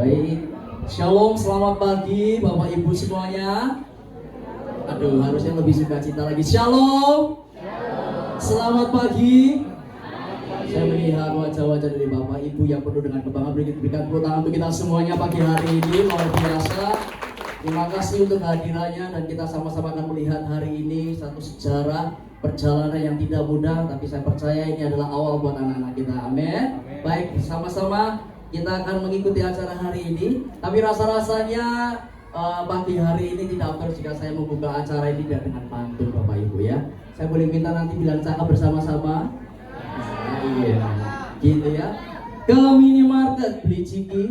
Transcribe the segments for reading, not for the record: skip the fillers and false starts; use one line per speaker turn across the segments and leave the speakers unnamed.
Baik, Shalom, selamat pagi Bapak Ibu semuanya. Aduh, harusnya lebih sukacita lagi. Shalom, selamat pagi. Saya melihat wajah-wajah dari Bapak Ibu yang penuh dengan kebanggaan. Berikan tepuk tangan untuk kita semuanya pagi hari ini, luar biasa. Terima kasih untuk kehadirannya dan kita sama-sama akan melihat hari ini satu sejarah perjalanan yang tidak mudah, tapi saya percaya ini adalah awal buat anak-anak kita. Amin. Baik, sama-sama kita akan mengikuti acara hari ini. Tapi rasa-rasanya pagi hari ini tidak fair jika saya membuka acara ini dengan pantun Bapak Ibu ya. Saya boleh minta nanti bilang cakap bersama-sama. Iya, gitu ya. Ke minimarket beli ciki.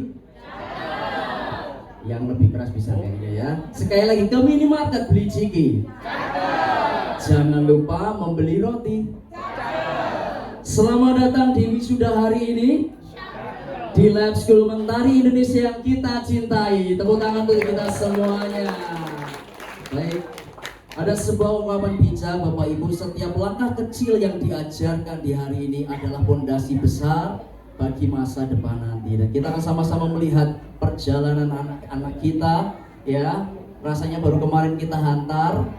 Yang lebih keras bisa kayaknya ya. Sekali lagi, ke minimarket beli ciki. Jangan lupa membeli roti. Selamat datang di wisuda hari ini di Lab School Mentari Indonesia yang kita cintai. Tepuk tangan untuk kita semuanya. Baik, ada sebuah ungkapan bijak Bapak Ibu, setiap langkah kecil yang diajarkan di hari ini adalah fondasi besar bagi masa depan nanti. Dan kita akan sama-sama melihat perjalanan anak-anak kita ya. Rasanya baru kemarin kita hantar,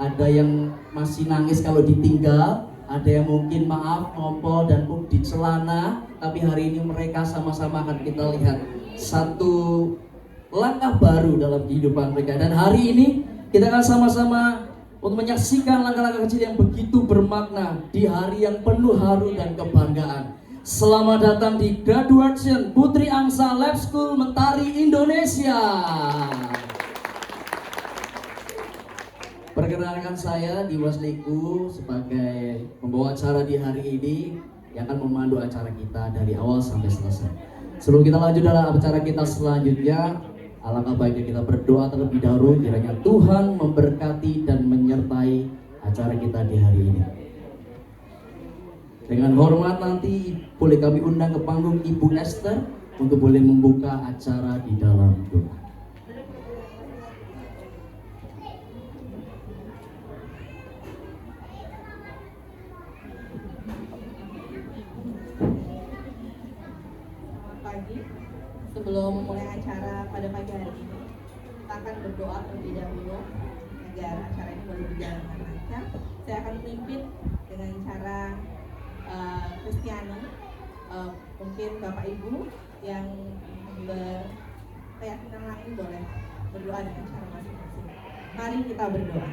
ada yang masih nangis kalau ditinggal, ada yang mungkin maaf ngompol dan pup di celana. Tapi hari ini mereka sama-sama akan kita lihat satu langkah baru dalam kehidupan mereka. Dan hari ini kita akan sama-sama untuk menyaksikan langkah-langkah kecil yang begitu bermakna di hari yang penuh haru dan kebanggaan. Selamat datang di Graduation Putri Angsa Lab School Mentari Indonesia. Perkenalkan saya Dimas Liku sebagai pembawa acara di hari ini yang akan memandu acara kita dari awal sampai selesai. Sebelum kita lanjut dalam acara kita selanjutnya, alangkah baiknya kita berdoa terlebih dahulu kiranya Tuhan memberkati dan menyertai acara kita di hari ini. Dengan hormat nanti boleh kami undang ke panggung Ibu Esther untuk boleh membuka acara di dalam doa.
Sebelum memulai acara pada pagi hari ini, kita akan berdoa terlebih dahulu agar acara ini boleh berjalan dengan lancar. Saya akan memimpin dengan cara Kristiani. Mungkin Bapak Ibu yang berkeyakinan lain boleh berdoa dengan cara masing-masing. Mari kita berdoa.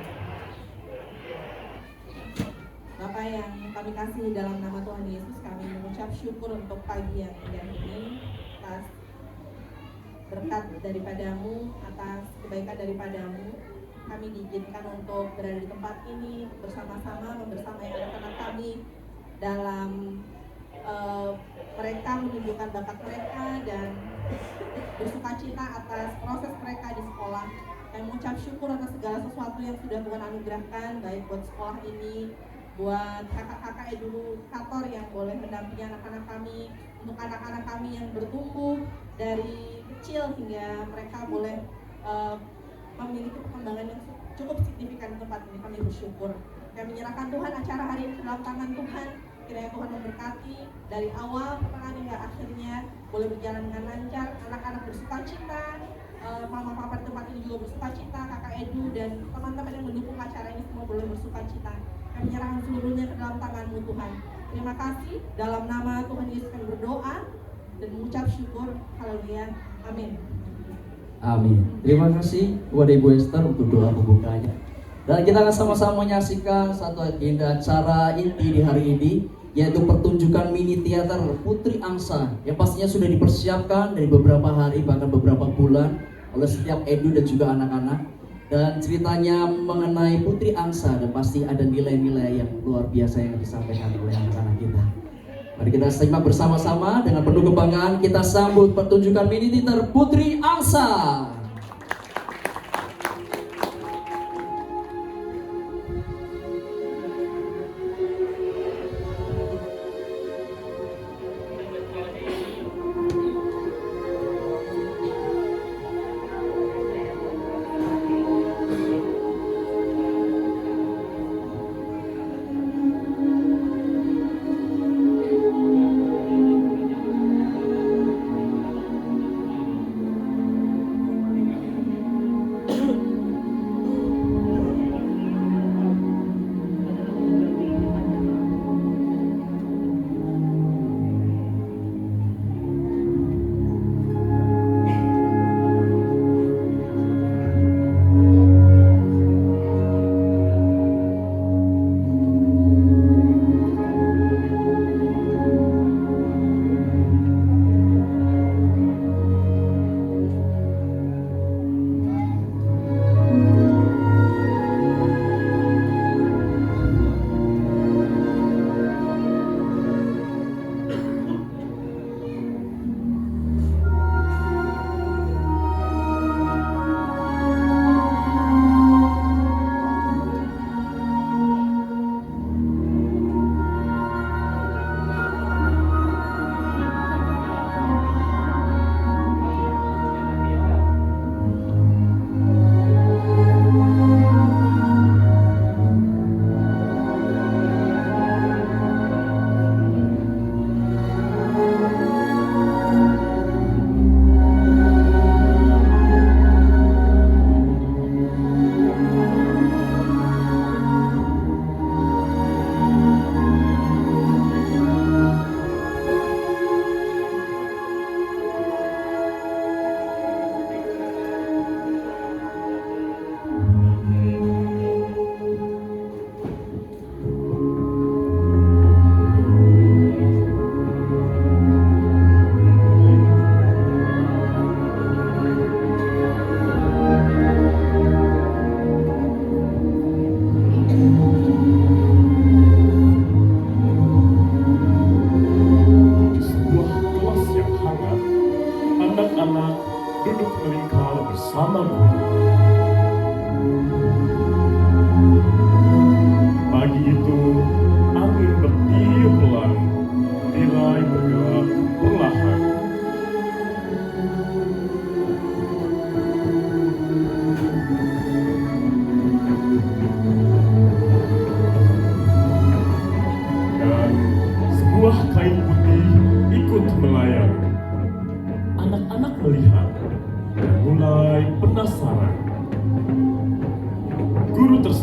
Bapak yang kami kasih dalam nama Tuhan Yesus, kami mengucap syukur untuk pagi yang indah ini atas berkat daripadamu, atas kebaikan daripadamu. Kami diizinkan untuk berada di tempat ini bersama-sama membersamai anak-anak kami dalam mereka menunjukkan bakat mereka dan bersukacita atas proses mereka di sekolah. Kami mengucap syukur atas segala sesuatu yang sudah Tuhan anugerahkan, baik buat sekolah ini, buat kakak-kakak edukator yang boleh mendampingi anak-anak kami, untuk anak-anak kami yang bertumbuh dari kecil hingga mereka boleh memiliki perkembangan yang cukup signifikan di tempat ini. Kami bersyukur. Kami menyerahkan Tuhan acara hari ini ke dalam tangan Tuhan. Kiranya Tuhan memberkati dari awal pertengahan hingga akhirnya boleh berjalan dengan lancar. Anak-anak bersukacita, mama-papa di tempat ini juga bersukacita, kakak Edu dan teman-teman yang mendukung acara ini semua boleh bersukacita. Kami menyerahkan seluruhnya ke dalam tangan-Mu Tuhan. Terima kasih. Dalam nama Tuhan Yesus kami berdoa dan mengucap syukur. Haleluya. Amin.
Amin. Terima kasih kepada Ibu Esther untuk doa pembukanya. Dan kita akan sama-sama menyaksikan satu agenda acara inti di hari ini, yaitu pertunjukan mini teater Putri Angsa yang pastinya sudah dipersiapkan dari beberapa hari bahkan beberapa bulan oleh setiap edu dan juga anak-anak. Dan ceritanya mengenai Putri Angsa dan pasti ada nilai-nilai yang luar biasa yang disampaikan oleh anak-anak kita. Mari kita simak bersama-sama dengan penuh kebanggaan kita sambut pertunjukan mini teater Putri Angsa.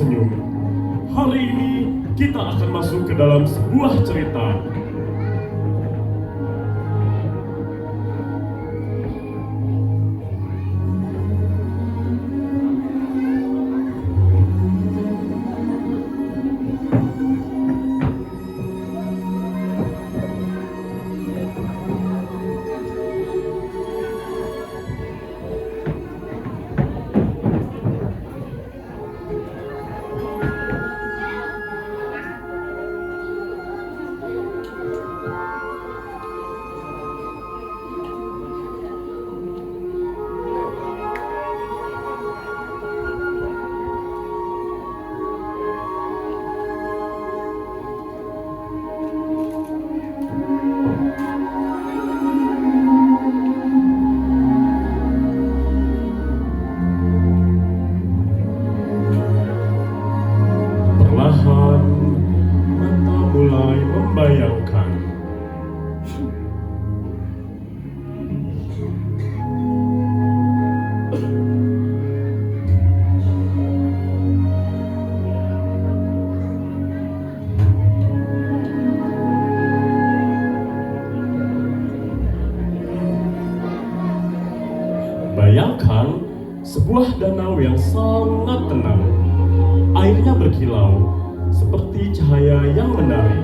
tersenyum. Hari ini kita akan masuk ke dalam sebuah cerita. Perlahan mata mulai membayangkan. Bayangkan sebuah danau yang sangat tenang. Airnya berkilau seperti cahaya yang menari.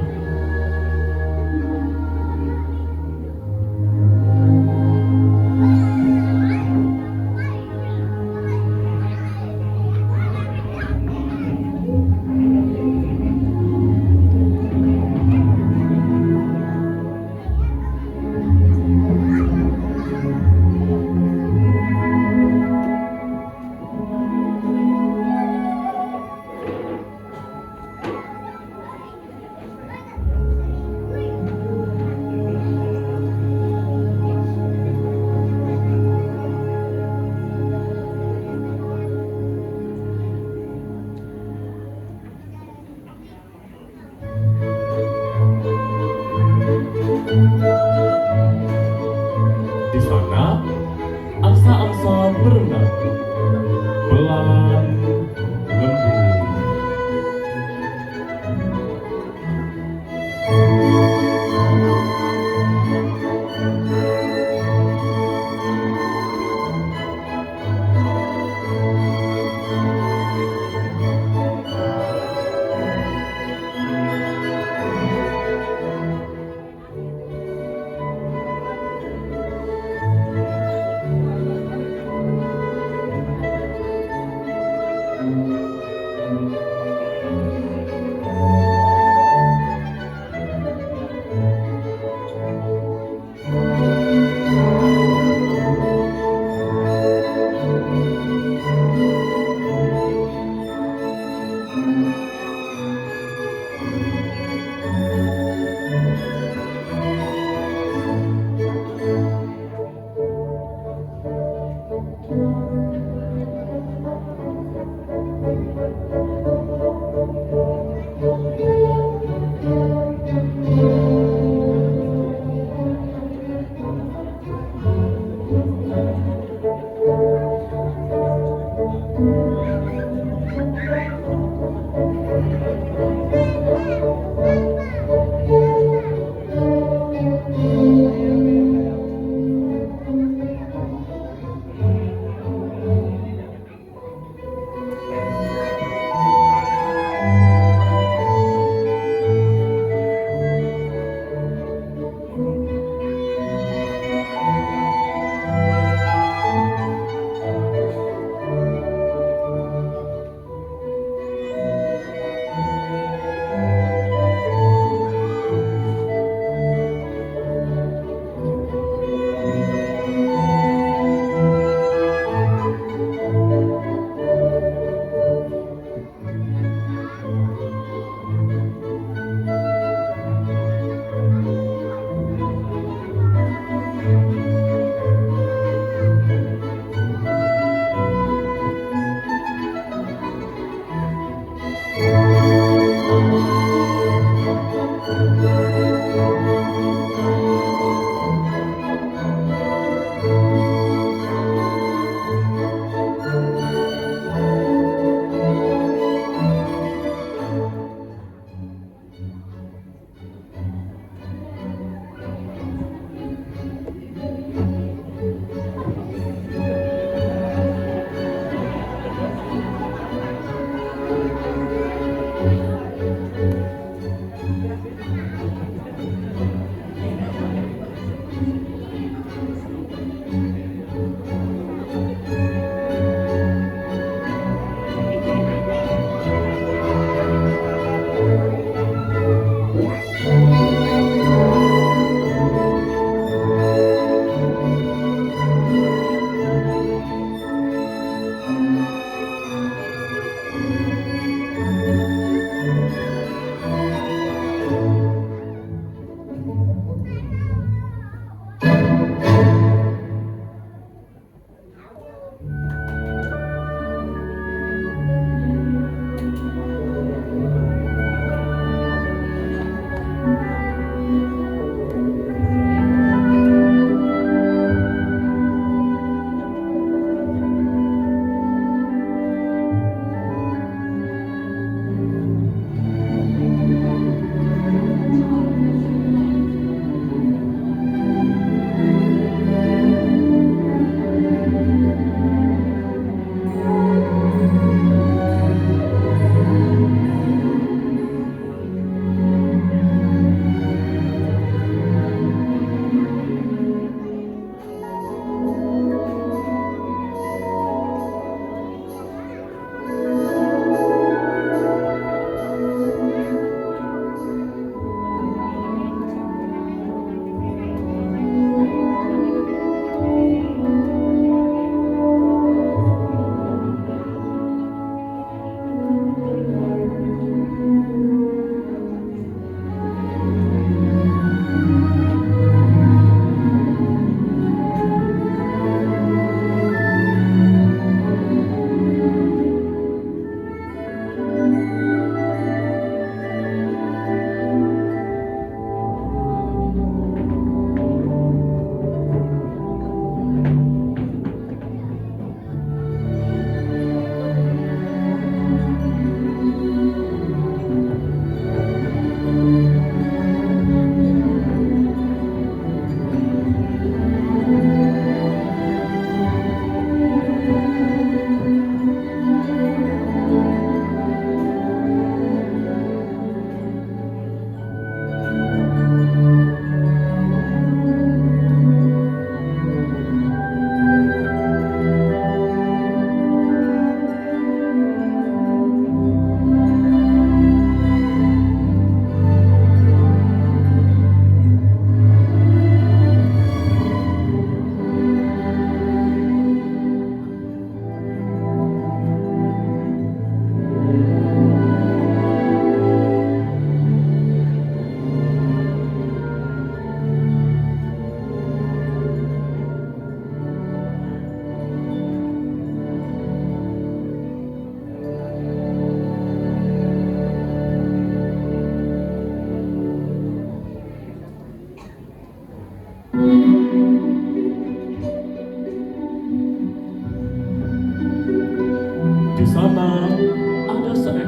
Di sana, angsa-angsa berenang, pelan, lembut.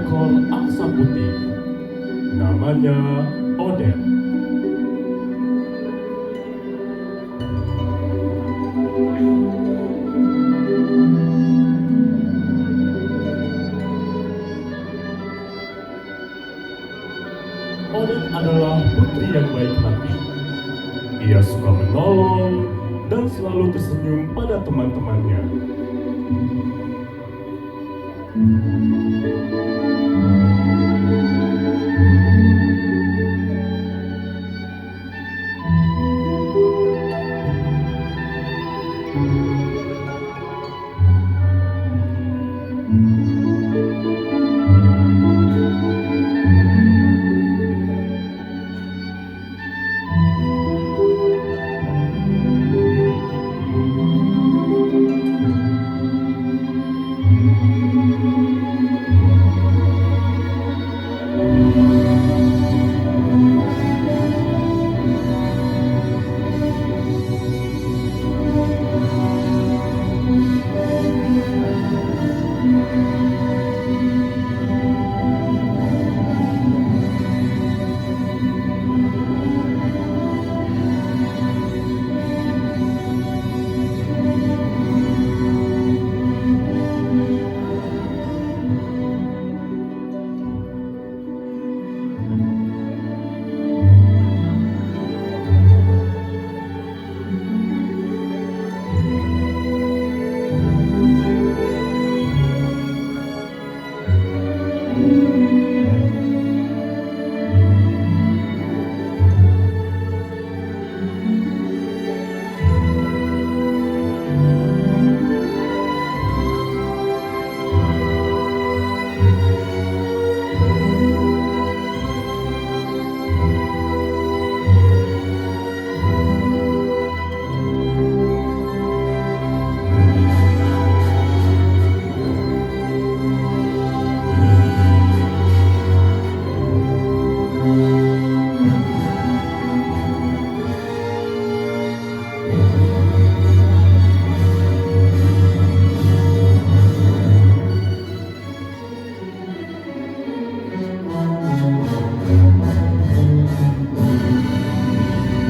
seekor angsa putih. Namanya Odet. Odet adalah putri yang baik hati. Ia suka menolong dan selalu tersenyum pada teman-temannya.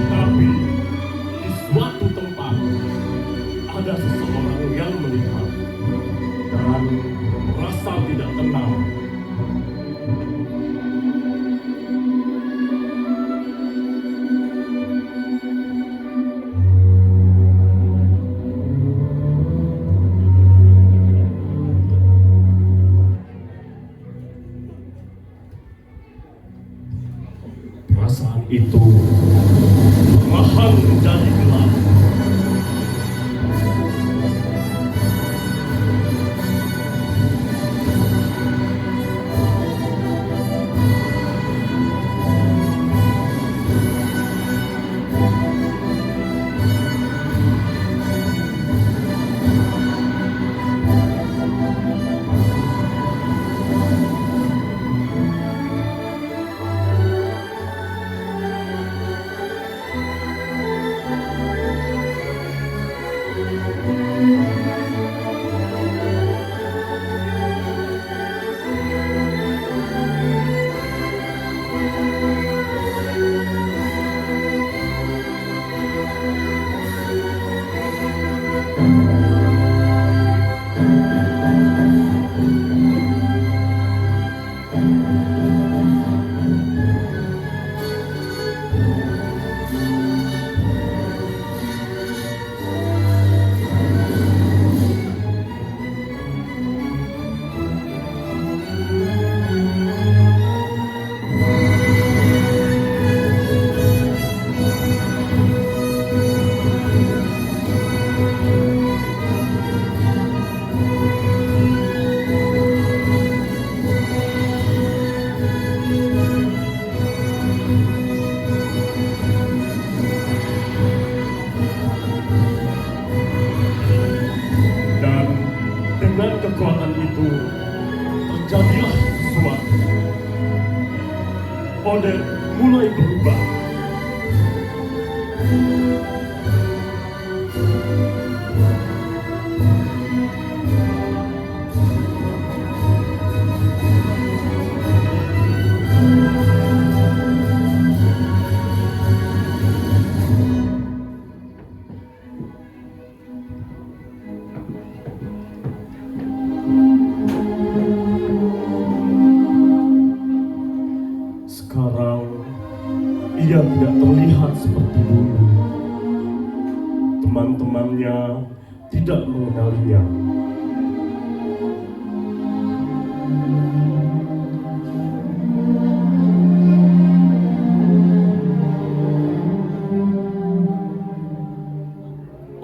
Tapi di suatu tempat ada seseorang yang melihat dan merasa tidak tenang. Perasaan itu perlahan menjadi gelap. kekuatan itu terjadilah sesuatu. Odet mulai berubah. ia tidak terlihat seperti dulu. Teman-temannya tidak mengenalinya.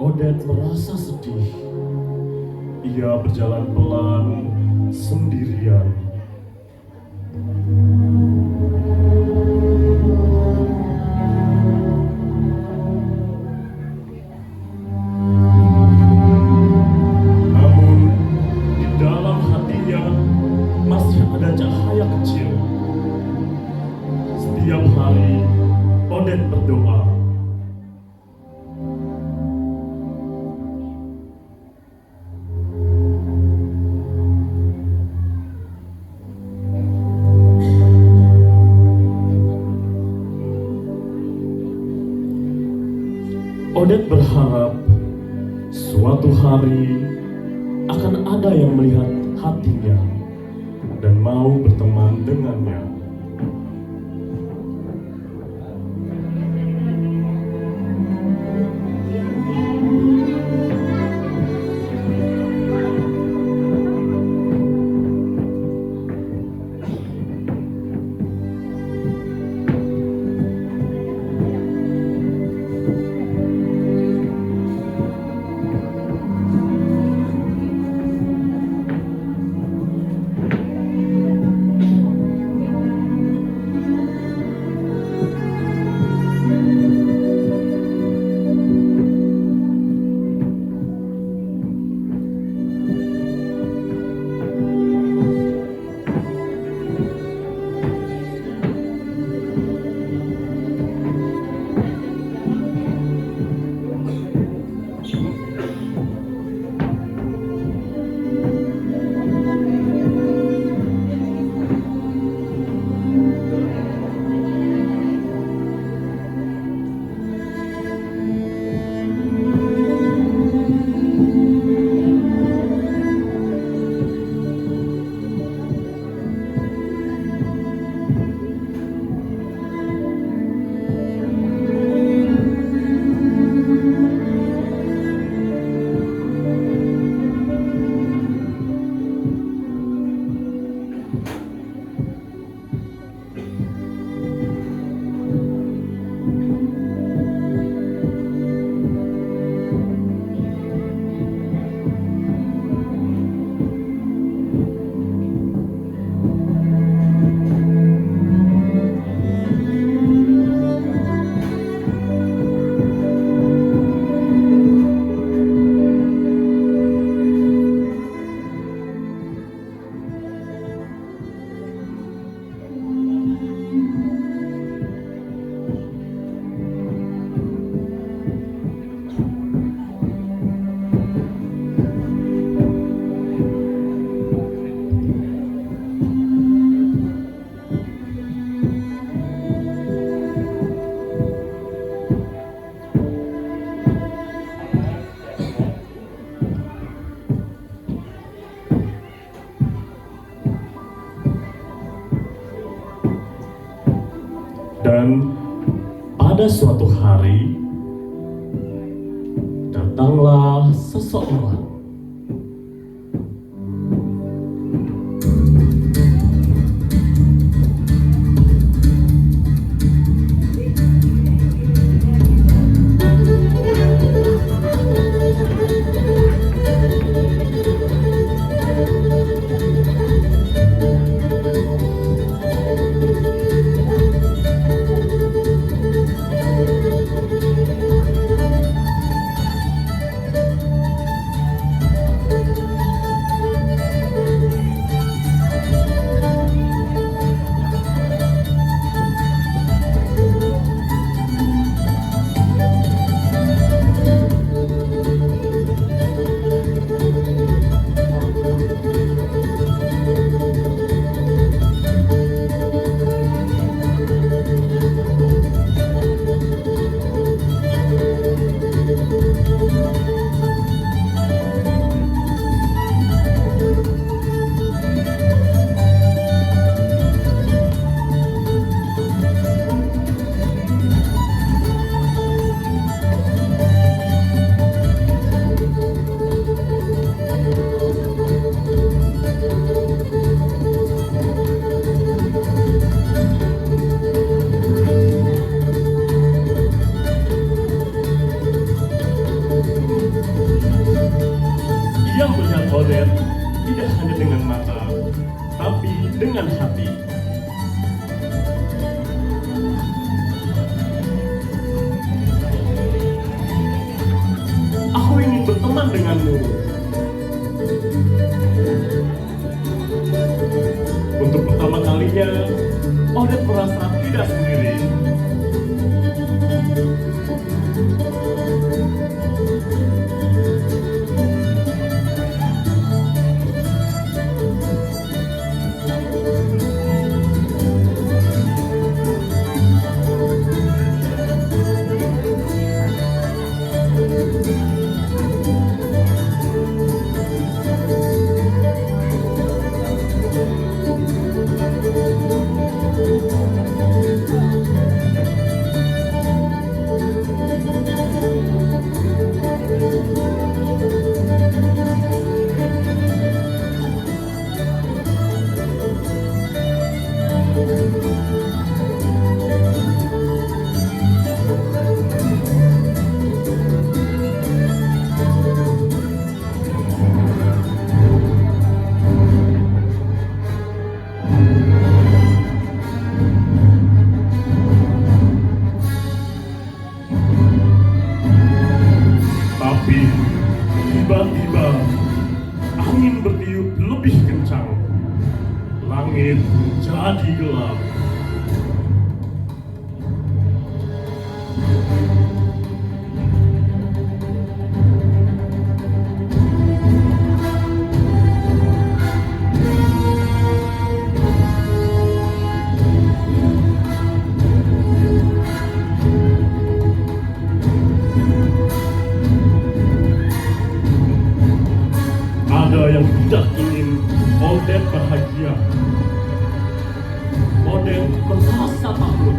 Odette merasa sedih. Ia berjalan pelan sendirian. Namun, di dalam hatinya masih ada cahaya kecil. Setiap hari, Odette berdoa. Odette berharap suatu hari akan ada yang melihat hatinya dan mau berteman dengannya. Dan pada suatu hari, datanglah seseorang. Tapi tiba-tiba angin bertiup lebih kencang. Langit menjadi gelap. Ada yang tidak ingin Odette bahagia. Odette merasa takut.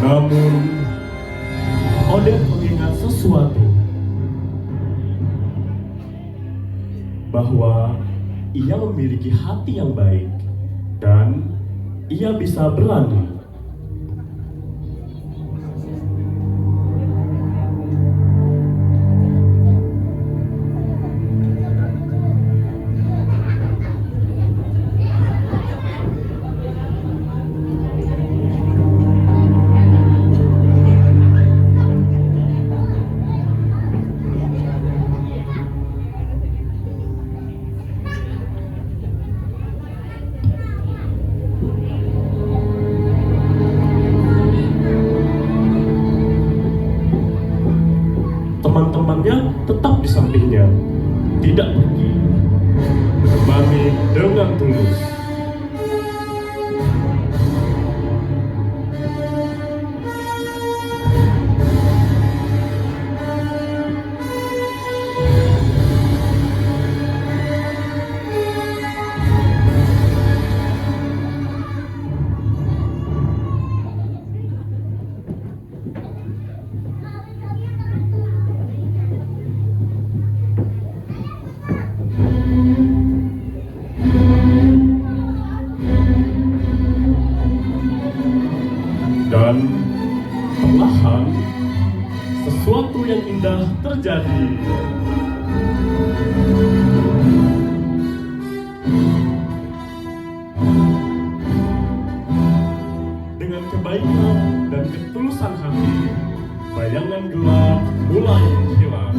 Namun, Odette mengingat sesuatu, bahwa ia memiliki hati yang baik dan ia bisa berani. Teman-temannya tetap di sampingnya, tidak pergi, menemani dengan tulus. Dan perlahan sesuatu yang indah terjadi. Dengan kebaikan dan ketulusan hati, bayangan gelap mulai hilang.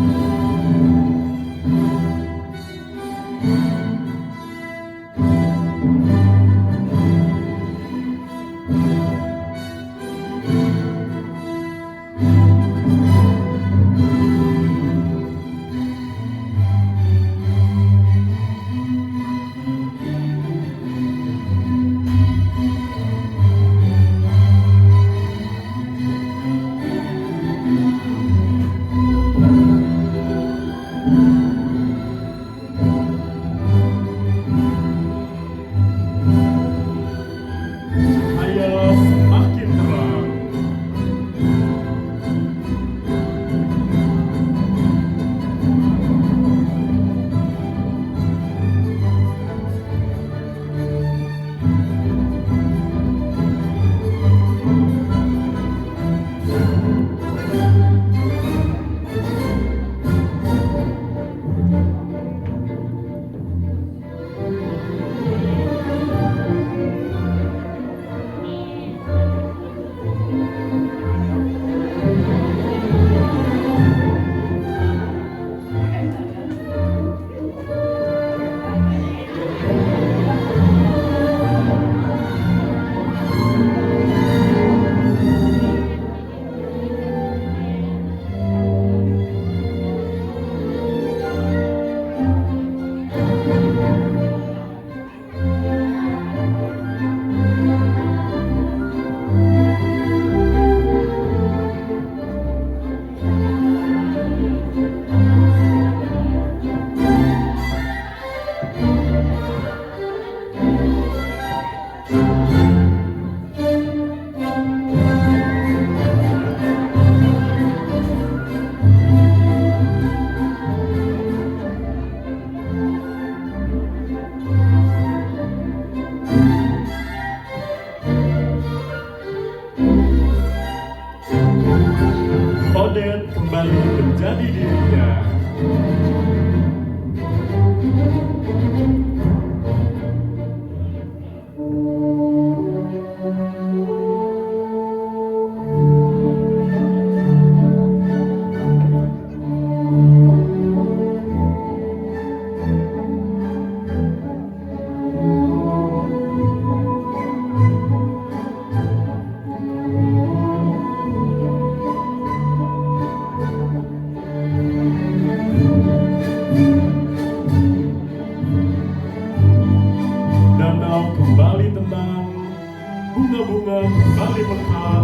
kembali mekar,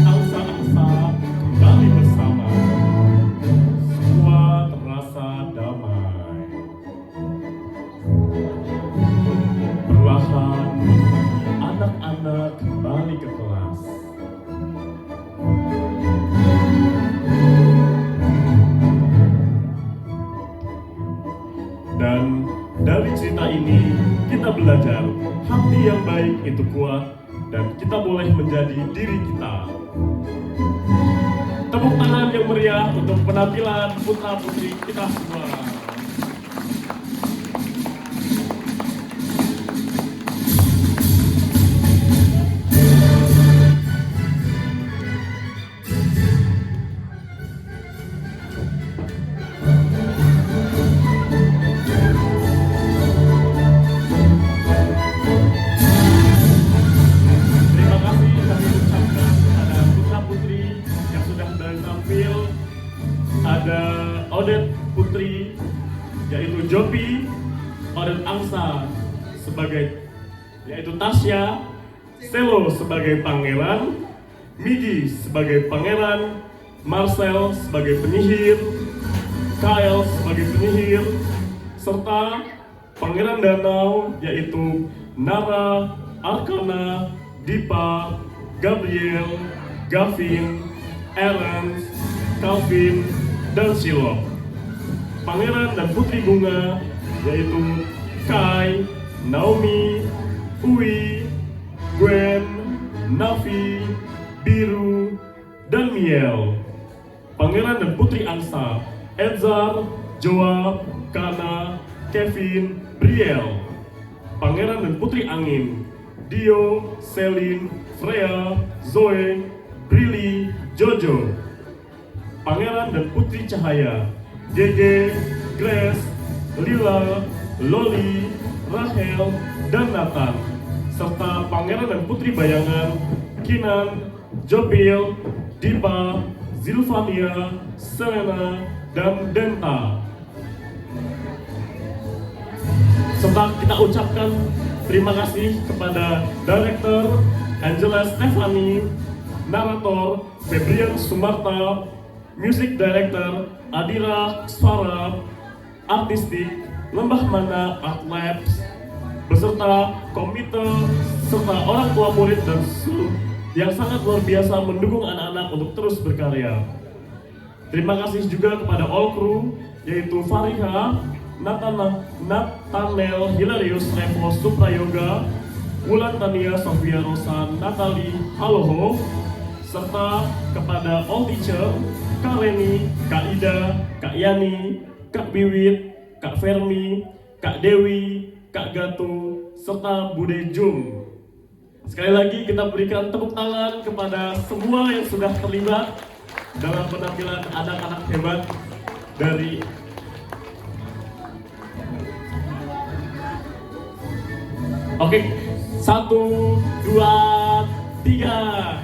angsa-angsa kembali bersama, semua terasa damai. Perlahan, anak-anak kembali ke kelas. Dan dari cerita ini kita belajar hati yang baik itu kuat dan kita boleh menjadi diri kita. Tepuk tangan yang meriah untuk penampilan putra putri kita semua. Terima kasih kami ucapkan kepada putra putri yang sudah tampil. Ada Odet Putri, yaitu Jopi, Odet Angsa yaitu Tasya, Selo sebagai pangeran, Migi sebagai pangeran, Marcel sebagai penyihir, Kyle sebagai penyihir, serta pangeran danau yaitu Nara, Arkana, Dipa, Gabriel, Gavin, Aaron, Calvin, dan Silo. Pangeran dan putri bunga yaitu Kai, Naomi, Uwi, Gwen, Navi, Biru, dan Miel. Pangeran dan putri angsa Edzar, Joa, Kana, Kevin, Briel. Pangeran dan putri angin Dio, Selin, Freya, Zoe, Brili, Jojo. Pangeran dan putri cahaya Gege, Grace, Lila, Loli, Rahel, dan Nathan, serta pangeran dan putri bayangan Kinan, Jobil, Dipa, Zilvania, Selena, dan Denta. Serta kita ucapkan terima kasih kepada Director Angela Stefani, Narator Febrian Sumarta, Music Director Adira Swara, Artistik Lembah Mana Art Labs, beserta komite serta orang tua murid dan seluruh yang sangat luar biasa mendukung anak-anak untuk terus berkarya. Terima kasih juga kepada all crew yaitu Fariha, Nathanael Hilarius Revo Suprayoga, Wulan Tania Sofia Rosa Natali Haloho, serta kepada all teacher Kak Reni, Kak Ida, Kak Yani, Kak Biwit, Kak Fermi, Kak Dewi, Kak Gatu, serta Bude Jung. Sekali lagi kita berikan tepuk tangan kepada semua yang sudah terlibat dalam penampilan anak-anak hebat dari Oke, 1, 2, 3.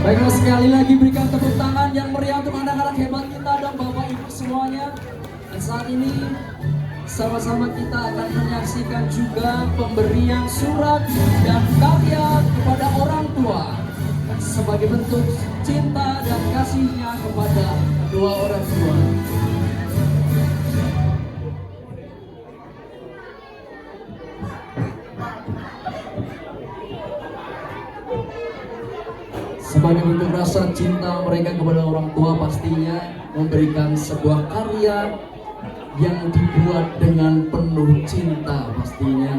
Baiklah, sekali lagi berikan tepuk tangan yang meriah untuk anak-anak hebat kita dan Bapak Ibu semuanya. Dan saat ini sama-sama kita akan menyaksikan juga pemberian surat dan karya kepada orang tua sebagai bentuk cinta dan kasihnya kepada kedua orang tua. Sebagai bentuk rasa cinta mereka kepada orang tua, pastinya memberikan sebuah karya yang dibuat dengan penuh cinta pastinya.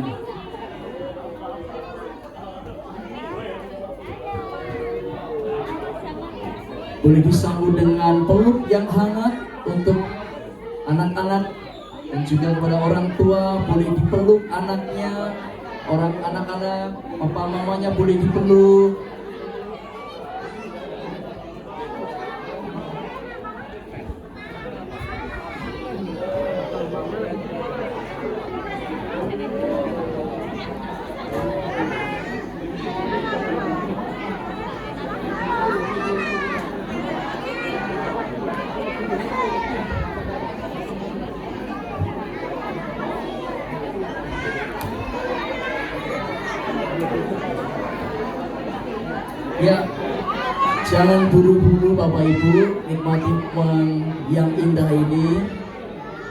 Boleh disambut dengan peluk yang hangat untuk anak-anak dan juga kepada orang tua, boleh dipeluk anaknya, anak-anak, papa mamanya boleh dipeluk. Jangan buru-buru Bapak Ibu, nikmati momen yang indah ini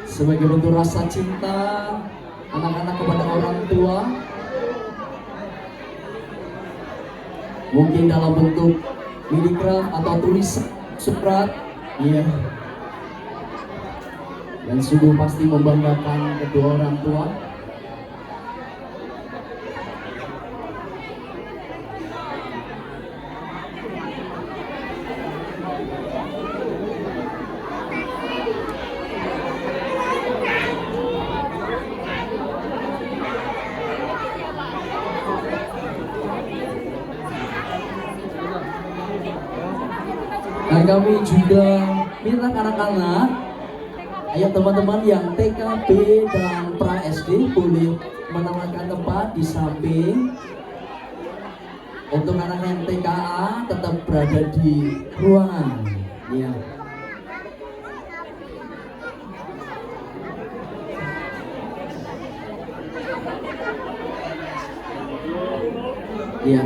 sebagai bentuk rasa cinta anak-anak kepada orang tua. Mungkin dalam bentuk miligram atau tulis surat, iya. Dan sungguh pasti membanggakan kedua orang tua. Dan kami juga minta anak-anak, ayo teman-teman yang TKB dan pra SD boleh menempatkan tempat di samping. Untuk anak yang TKA tetap berada di ruangan. Ya. Iya.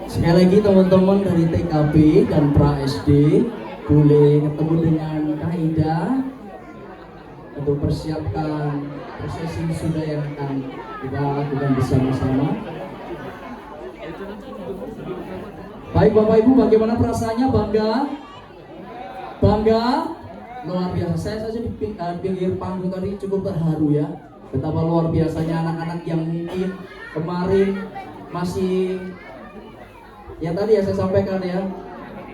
Sekali lagi teman-teman dari TKB dan pra SD boleh ketemu dengan Kak Ida untuk persiapkan prosesi wisuda yang akan kita lakukan bersama-sama. Baik Bapak Ibu, bagaimana perasaannya? Bangga? Bangga? Luar biasa. Saya saja di pinggir panggung tadi cukup terharu ya. Betapa luar biasanya anak-anak yang mungkin kemarin masih, ya tadi ya saya sampaikan ya,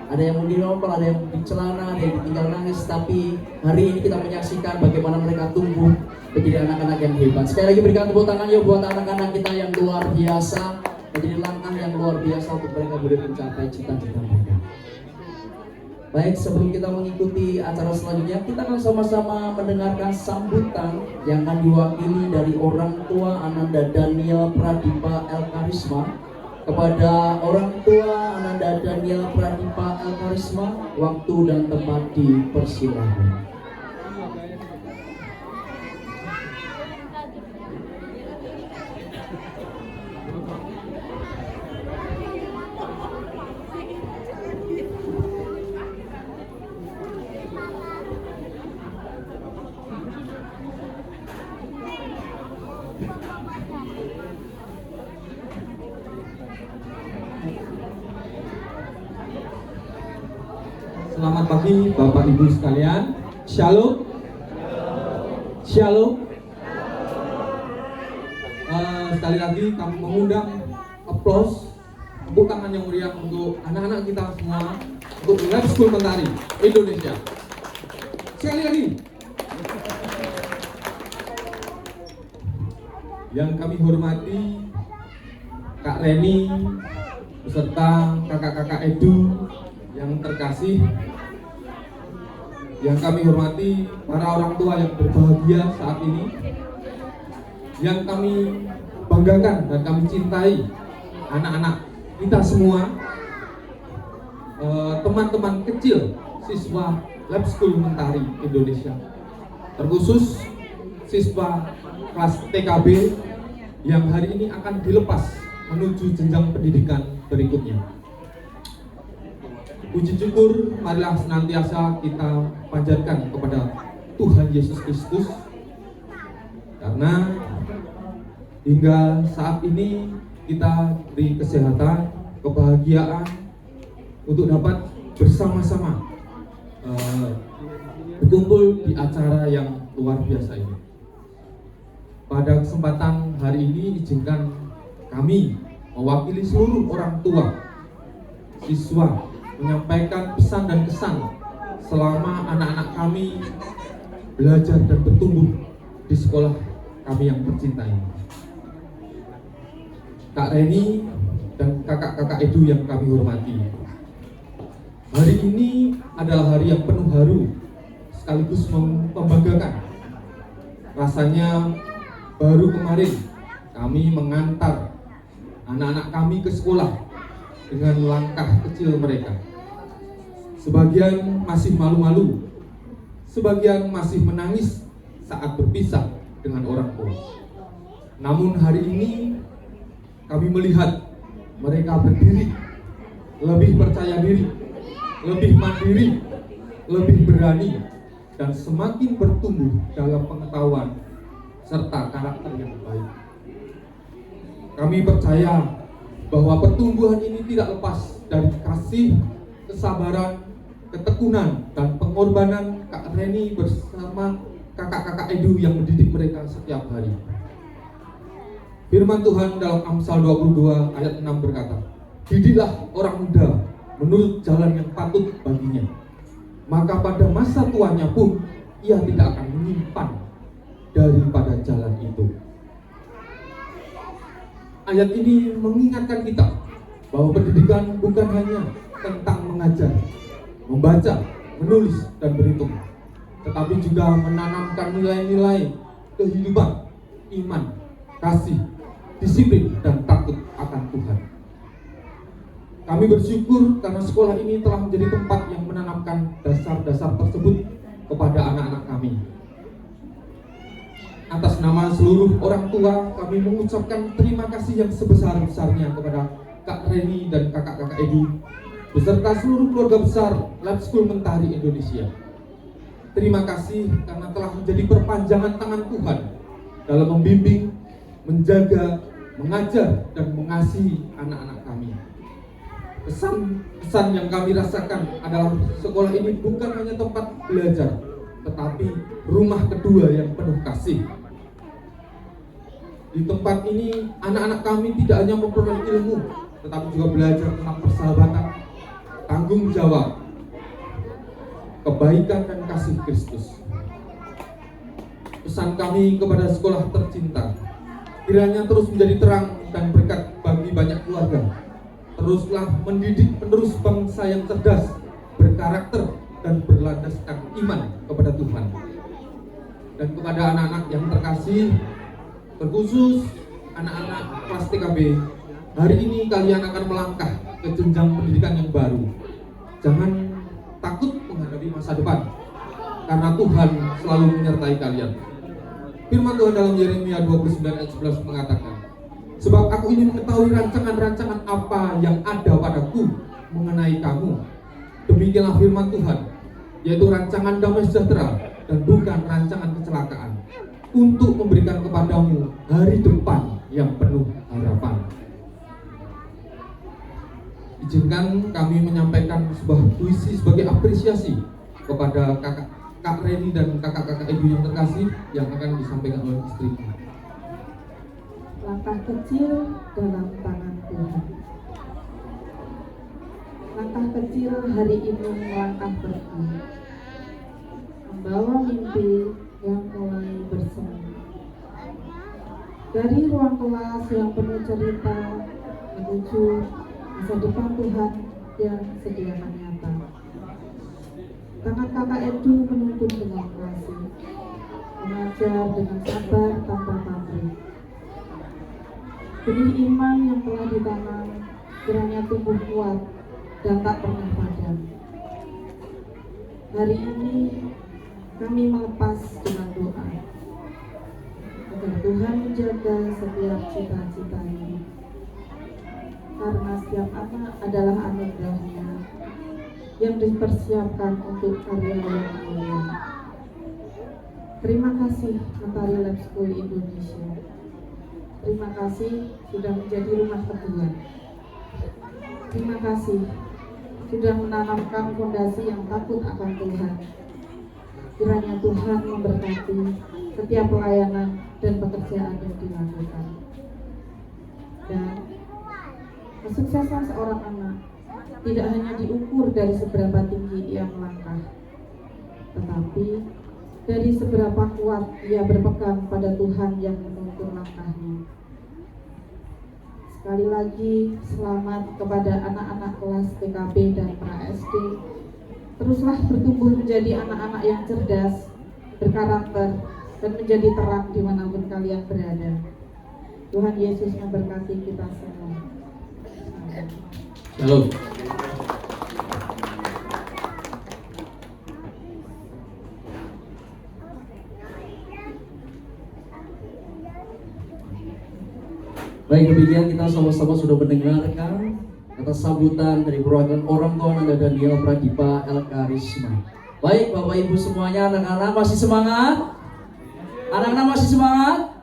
ada yang mau dinompol, ada yang di celana, ada yang ditinggal nangis, tapi hari ini kita menyaksikan bagaimana mereka tumbuh menjadi anak-anak yang hebat. Sekali lagi berikan tepuk tangan yuk buat anak-anak kita yang luar biasa, menjadi langkah yang luar biasa untuk mereka boleh mencapai cita-cita mereka. Baik, sebelum kita mengikuti acara selanjutnya, kita akan sama-sama mendengarkan sambutan yang akan diwakili dari orang tua Ananda Daniel Pradipa El Karisma. Kepada orang tua Ananda Daniel Pradipa El Karisma, waktu dan tempat dipersilakan.
Selamat pagi Bapak Ibu sekalian. Shalom. Shalom. Sekali lagi kami mengundang aplaus, tepuk tangan yang meriah untuk anak-anak kita semua, untuk Lab School Mentari Indonesia. Sekali lagi. Yang kami hormati Kak Reni beserta kakak-kakak Edu yang terkasih, yang kami hormati para orang tua yang berbahagia saat ini, yang kami banggakan dan kami cintai anak-anak kita semua, teman-teman kecil siswa Lab School Mentari Indonesia, terkhusus siswa kelas TKB yang hari ini akan dilepas menuju jenjang pendidikan berikutnya. Puji syukur marilah senantiasa kita panjatkan kepada Tuhan Yesus Kristus, karena hingga saat ini kita diberi kesehatan, kebahagiaan untuk dapat bersama-sama berkumpul di acara yang luar biasa ini. Pada kesempatan hari ini izinkan kami mewakili seluruh orang tua siswa menyampaikan pesan dan kesan selama anak-anak kami belajar dan bertumbuh di sekolah kami yang tercinta ini. Kak Reni dan kakak-kakak Edu yang kami hormati, hari ini adalah hari yang penuh haru sekaligus membanggakan. Rasanya baru kemarin kami mengantar anak-anak kami ke sekolah dengan langkah kecil mereka. Sebagian masih malu-malu, sebagian masih menangis saat berpisah dengan orang tua. Namun hari ini kami melihat mereka berdiri, lebih percaya diri, lebih mandiri, lebih berani, dan semakin bertumbuh dalam pengetahuan serta karakter yang baik. Kami percaya bahwa pertumbuhan ini tidak lepas dari kasih, kesabaran, ketekunan, dan pengorbanan Kak Reni bersama kakak-kakak Edu yang mendidik mereka setiap hari. Firman Tuhan dalam Amsal 22 ayat 6 berkata, "Didiklah orang muda menurut jalan yang patut baginya, maka pada masa tuanya pun ia tidak akan menyimpan daripada jalan itu." Ayat ini mengingatkan kita bahwa pendidikan bukan hanya tentang mengajar, membaca, menulis, dan berhitung, tetapi juga menanamkan nilai-nilai kehidupan, iman, kasih, disiplin, dan takut akan Tuhan. Kami bersyukur karena sekolah ini telah menjadi tempat yang menanamkan dasar-dasar tersebut kepada anak-anak kami. Atas nama seluruh orang tua, kami mengucapkan terima kasih yang sebesar-besarnya kepada Kak Reni dan kakak-kakak Edu beserta seluruh keluarga besar Lab School Mentari Indonesia. Terima kasih karena telah menjadi perpanjangan tangan Tuhan dalam membimbing, menjaga, mengajar, dan mengasihi anak-anak kami. Pesan yang kami rasakan adalah sekolah ini bukan hanya tempat belajar, tetapi rumah kedua yang penuh kasih. Di tempat ini, anak-anak kami tidak hanya memperoleh ilmu, tetapi juga belajar tentang persahabatan, tanggung jawab, kebaikan, dan kasih Kristus. Pesan kami kepada sekolah tercinta, kiranya terus menjadi terang dan berkat bagi banyak keluarga. Teruslah mendidik penerus bangsa yang cerdas, berkarakter, dan berlandaskan iman kepada Tuhan. Dan kepada anak-anak yang terkasih, terkhusus anak-anak kelas TKB, hari ini kalian akan melangkah ke jenjang pendidikan yang baru. Jangan takut menghadapi masa depan, karena Tuhan selalu menyertai kalian. Firman Tuhan dalam Yeremia 29 ayat 11 mengatakan, "Sebab aku ini mengetahui rancangan-rancangan apa yang ada padaku mengenai kamu." Demikianlah firman Tuhan, yaitu rancangan damai sejahtera dan bukan rancangan kecelakaan, untuk memberikan kepadamu hari depan yang penuh harapan. Izinkan kami menyampaikan sebuah puisi sebagai apresiasi kepada Kak Reni dan kakak-kakak Edu yang terkasih yang akan disampaikan oleh istrinya.
Langkah kecil dalam tangan Tuhan. Langkah kecil hari ini melangkah pergi, membawa mimpi yang mulai bersemi. Dari ruang kelas yang penuh cerita menuju masa depan Tuhan yang sediakan nyata. Tangan kakak Edu menuntun dengan kasih, mengajar dengan sabar tanpa pamrih. Benih iman yang telah ditanam kiranya tumbuh kuat dan tak pernah padam. Hari ini kami melepas dengan doa agar Tuhan menjaga setiap cita-cita ini, karena setiap anak adalah anugerahnya yang dipersiapkan untuk karya yang mulia. Terima kasih Mentari Lab School Indonesia. Terima kasih sudah menjadi rumah kedua. Terima kasih sudah menanamkan fondasi yang takut akan Tuhan. Kiranya Tuhan memberkati setiap pelayanan dan pekerjaan yang dilakukan. Dan kesuksesan seorang anak tidak hanya diukur dari seberapa tinggi ia melangkah, tetapi dari seberapa kuat ia berpegang pada Tuhan yang menuntun langkahnya. Sekali lagi, selamat kepada anak-anak kelas TKB dan pra-SD. Teruslah bertumbuh menjadi anak-anak yang cerdas, berkarakter, dan menjadi terang dimanapun kalian berada. Tuhan Yesus memberkati kita semua.
Shalom. Baik, demikian kita sama-sama sudah mendengarkan atas sambutan dari perwakilan orang tua Nanda Daniel Pradipa El Karisma. Baik, Bapak Ibu semuanya, anak-anak masih semangat? Anak-anak masih semangat?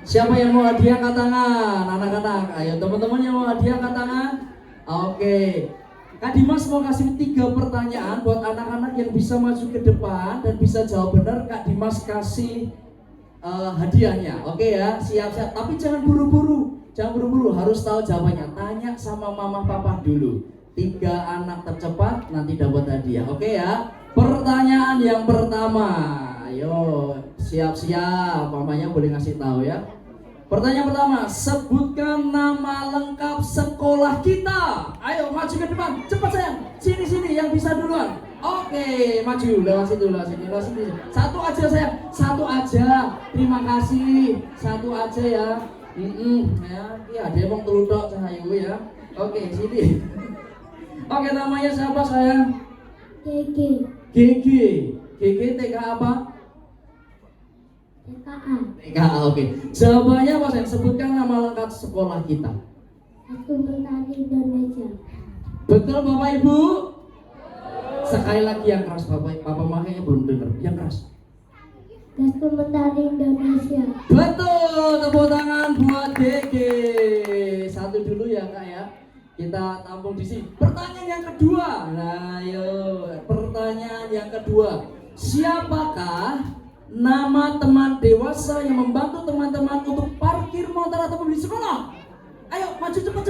Siapa yang mau hadiah angkat tangan? Anak-anak, ayo teman-teman yang mau hadiah angkat tangan. Oke, Kak Dimas mau kasih 3 pertanyaan buat anak-anak yang bisa maju ke depan dan bisa jawab benar. Kak Dimas kasih hadiahnya. Oke ya, siap-siap. Tapi jangan buru-buru, harus tahu jawabannya. Tanya sama mama papa dulu. 3 anak tercepat nanti dapat hadiah. Oke ya. Pertanyaan yang pertama. Ayo, siap-siap. Mamanya boleh ngasih tahu ya. Pertanyaan pertama, sebutkan nama lengkap sekolah kita. Ayo maju ke depan, cepat sayang. Sini yang bisa duluan. Oke, maju lewat situ. Satu aja sayang, satu aja. Terima kasih, satu aja ya. Ya, dia mau teludok cahayu ya. Oke, sini. Oke, namanya siapa sayang? GG TK apa? TKA, oke. Jawabannya apa sayang? Sebutkan nama lengkap sekolah kita.
Mentari Indonesia.
Betul Bapak Ibu? Sekali lagi yang keras Papa makanya belum dengar. Yang keras.
Mentari Indonesia.
Betul, tepuk tangan buat GG. Satu dulu ya Kak ya. Kita tampung di sini. Pertanyaan yang kedua. Nah, ayo. Pertanyaan yang kedua. Siapakah nama teman dewasa yang membantu teman-teman untuk parkir motor atau mobil di sekolah? Ayo maju cepat.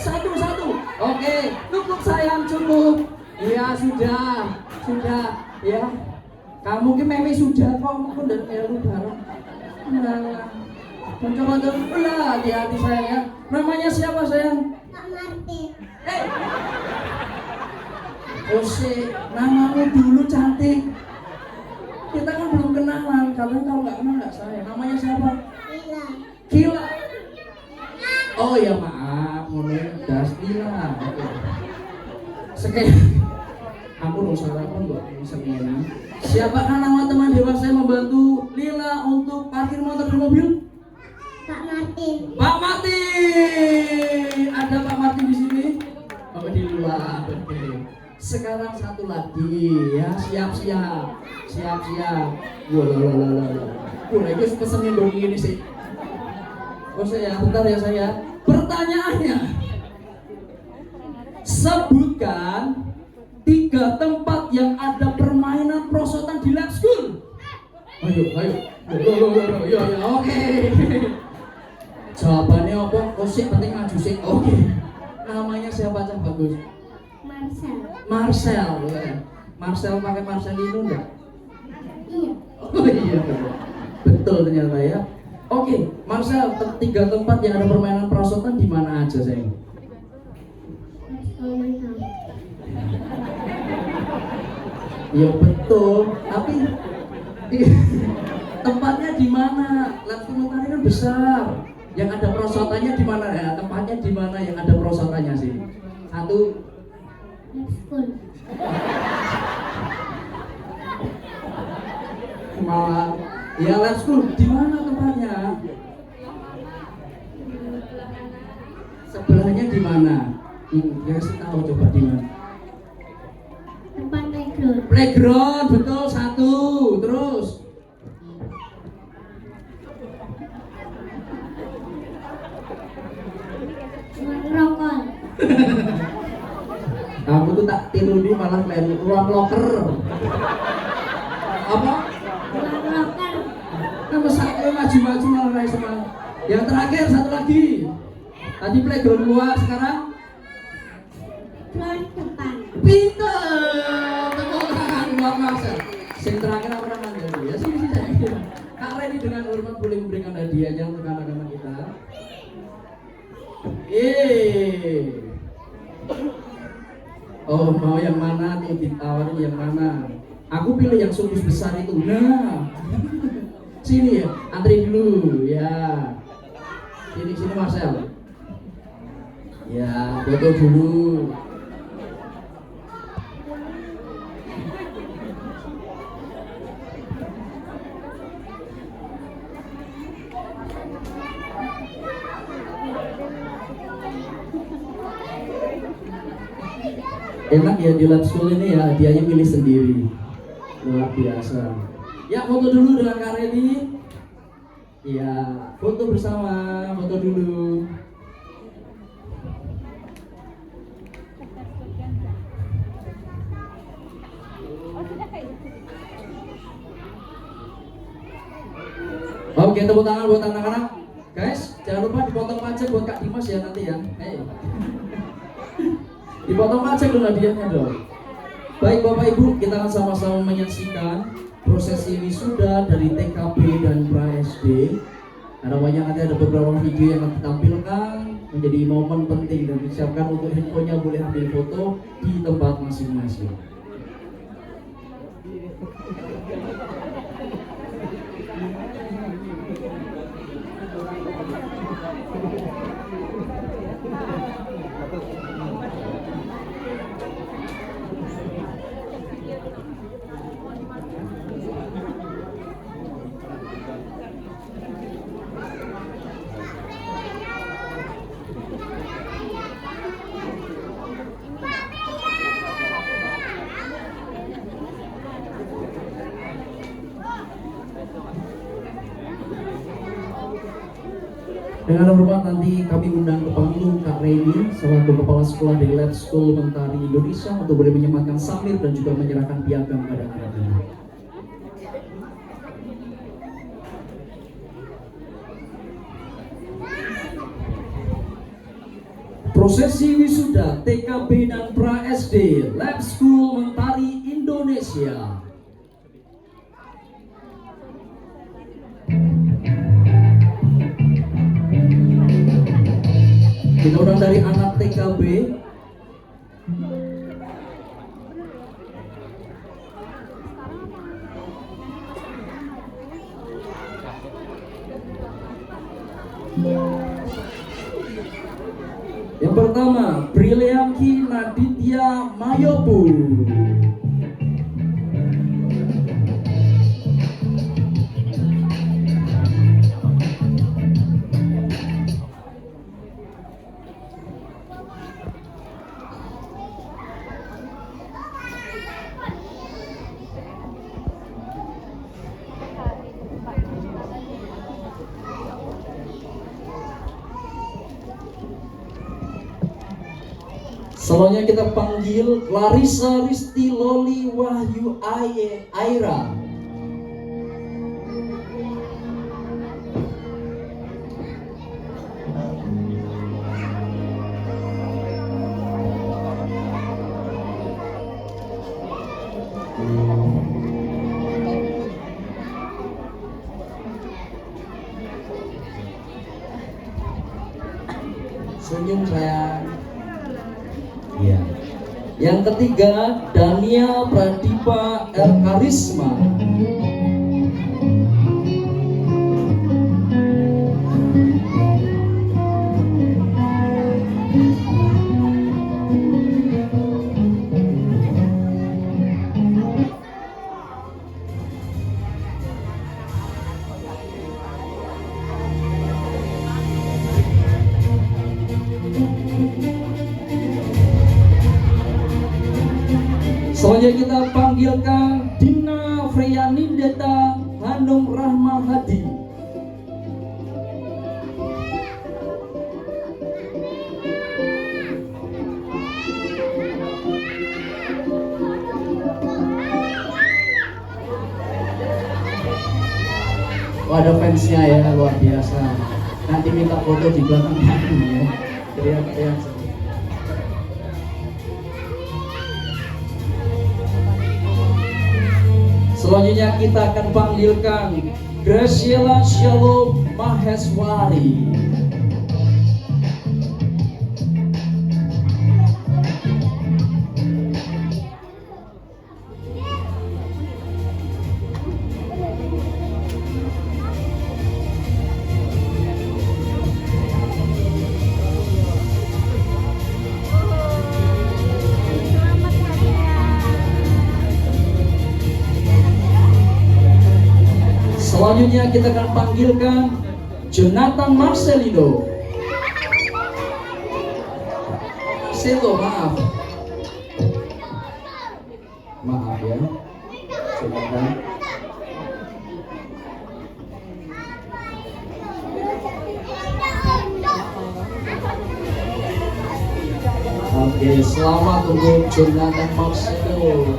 Satu. Oke, cukup sayang, cukup. Iya sudah ya. Kamu ki meme sudah kok pun dari elu bareng. Nah, coba hati-hati sayang ya. Namanya siapa sayang?
Kak Martin.
Ose, namamu dulu cantik. Kita kan belum kenalan, kalian kalau nggak kenal nggak saya. Namanya siapa? Gila. Oh ya maaf, ngomongin das Lila. Oke. Sekian. Aku mau sarapan buat ini. Siapakah nama teman dewasa yang membantu Lila untuk parkir motor dan mobil?
Kak Martin.
Pak Martin. Ada Pak Martin di sini? Oh di luar. Oke. Sekarang satu lagi ya, siap-siap. Lagi pesennya dong ini sih. Oh saya, bentar ya saya. Pertanyaannya, sebutkan 3 tempat yang ada permainan perosotan di lab school. Ayo. Ya, oke. Jawabannya apa? Oh sih, penting maju sih. Oke. Namanya siapa cah bagus? Marcel. Ya. Marcel pakai Marcelino enggak?
Iya.
Oh iya betul ternyata ya. Oke, Marcel, 3 tempat yang ada permainan perosotan di mana aja sayang? Ya betul, tapi tempatnya di mana? Lab komentari kan besar. Yang ada perosotannya di mana? Ya, tempatnya di mana yang ada perosotannya sih? 1. Malah ya lab school di mana tempatnya? Sebelahnya di mana? Ya kasih tahu coba di mana?
Tempat playground.
Playground betul 1. Terus
Rokok.
kamu tuh tak tiru di malah ruang locker. Apa?
Loker.
Kamu saya maju malah semangat. Yang terakhir 1 lagi. Tadi playground luar, sekarang
Front depan.
pinter. Tepuk tangan buat Marcel. Yang terakhir apa namanya? Ya sini saya. Kak Reni dengan hormat boleh memberikan hadiahnya untuk anak-anak kita. Oh mau yang mana nih, ditawarin yang mana? Aku pilih yang sukses besar itu. Nah, sini ya, antri dulu ya. Sini Marcel. Ya, foto dulu. Enak ya di lab school ini ya, hadiahnya pilih sendiri. Luar biasa. Ya, foto dulu dengan Kak Reni. Ya, foto bersama, foto dulu. Oke, tepuk tangan buat anak-anak. Guys, jangan lupa dipotong pajak buat Kak Dimas ya nanti ya. Dipotong pajak dong hadiahnya dong. Baik Bapak Ibu, kita akan sama-sama menyaksikan prosesi wisuda dari TKB dan pra-SD. Harapannya nanti ada beberapa video yang akan ditampilkan menjadi momen penting dan disiapkan untuk handphonenya boleh ambil foto di tempat masing-masing. Dengan hormat nanti kami undang ke panggung Kak Reni selaku Kepala Sekolah dari Lab School Mentari Indonesia untuk boleh menyematkan samir dan juga menyerahkan piagam pada anak-anak. Prosesi wisuda TKB dan pra-SD Lab School Mentari Indonesia. Kita undang dari anak TKB. Yang pertama, Brilianki Naditya Mayobu. Selanjutnya kita panggil Larissa Risti Loli Wahyu Aira. Senyum sayang. Ya. Yang ketiga, Daniel Pradipa El Karisma. Selanjutnya kita panggilkan Dina Freyanindeta Hanum Rahma Hadi. Oh, ada fansnya ya, luar biasa. Nanti minta foto di belakang panggung ya. Teriak-teriak. Selanjutnya kita akan panggilkan Graciela Shalom Maheswari. Selanjutnya kita akan panggilkan Jonathan Marcelino. Marcelo, maaf. Oke, selamat untuk Jonathan Marcelo.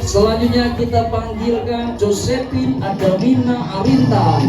Selanjutnya kita panggilkan Josephine Adamina Arinta.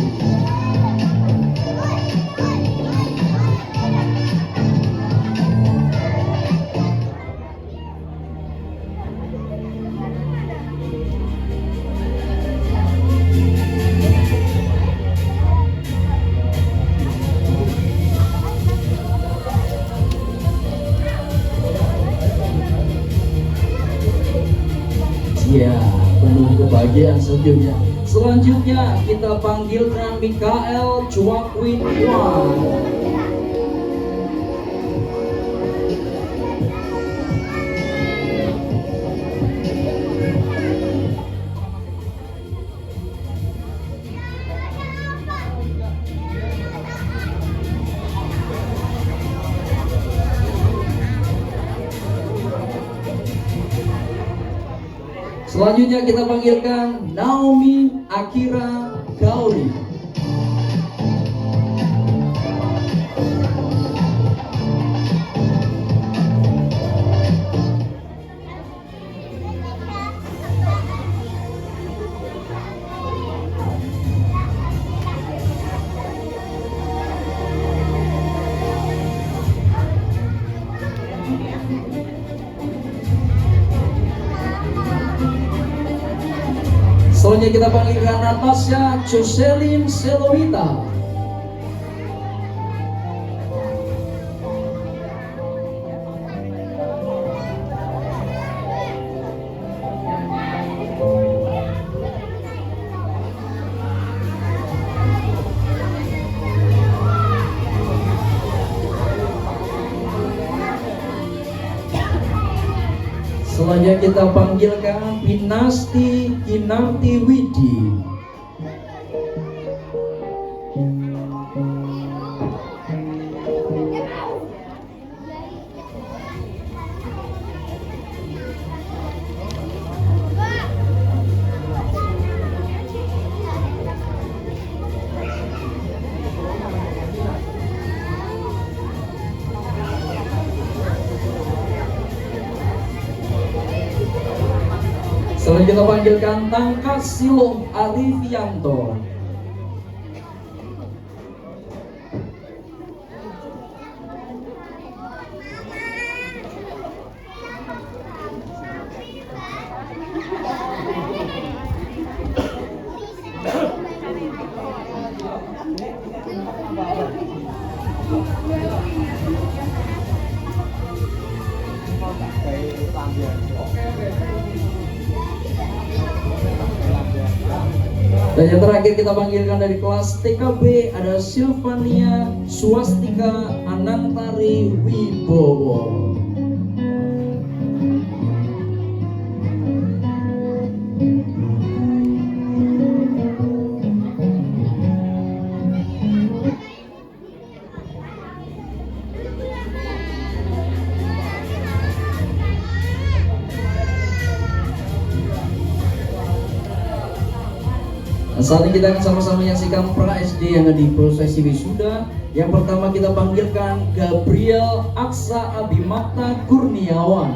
Ya, penuh kebahagiaan selanjutnya. Selanjutnya kita panggilkan Mikael Chuakwin Wan. Selanjutnya kita panggilkan Naomi Akira Gauri. Selanjutnya kita panggilkan Natasha Jocelyn Selowita. Selanjutnya kita panggilkan Pinasti Kinarti Widi. Selanjutnya kita panggilkan Tangkas Silo Arifianto. Dan yang terakhir kita panggilkan dari kelas TKB ada Silvania Swastika Anantari Wibowo. Saat ini kita akan sama-sama menyaksikan pra SD yang ada di prosesi wisuda. Yang pertama kita panggilkan Gabriel Aksa Abimakta Kurniawan.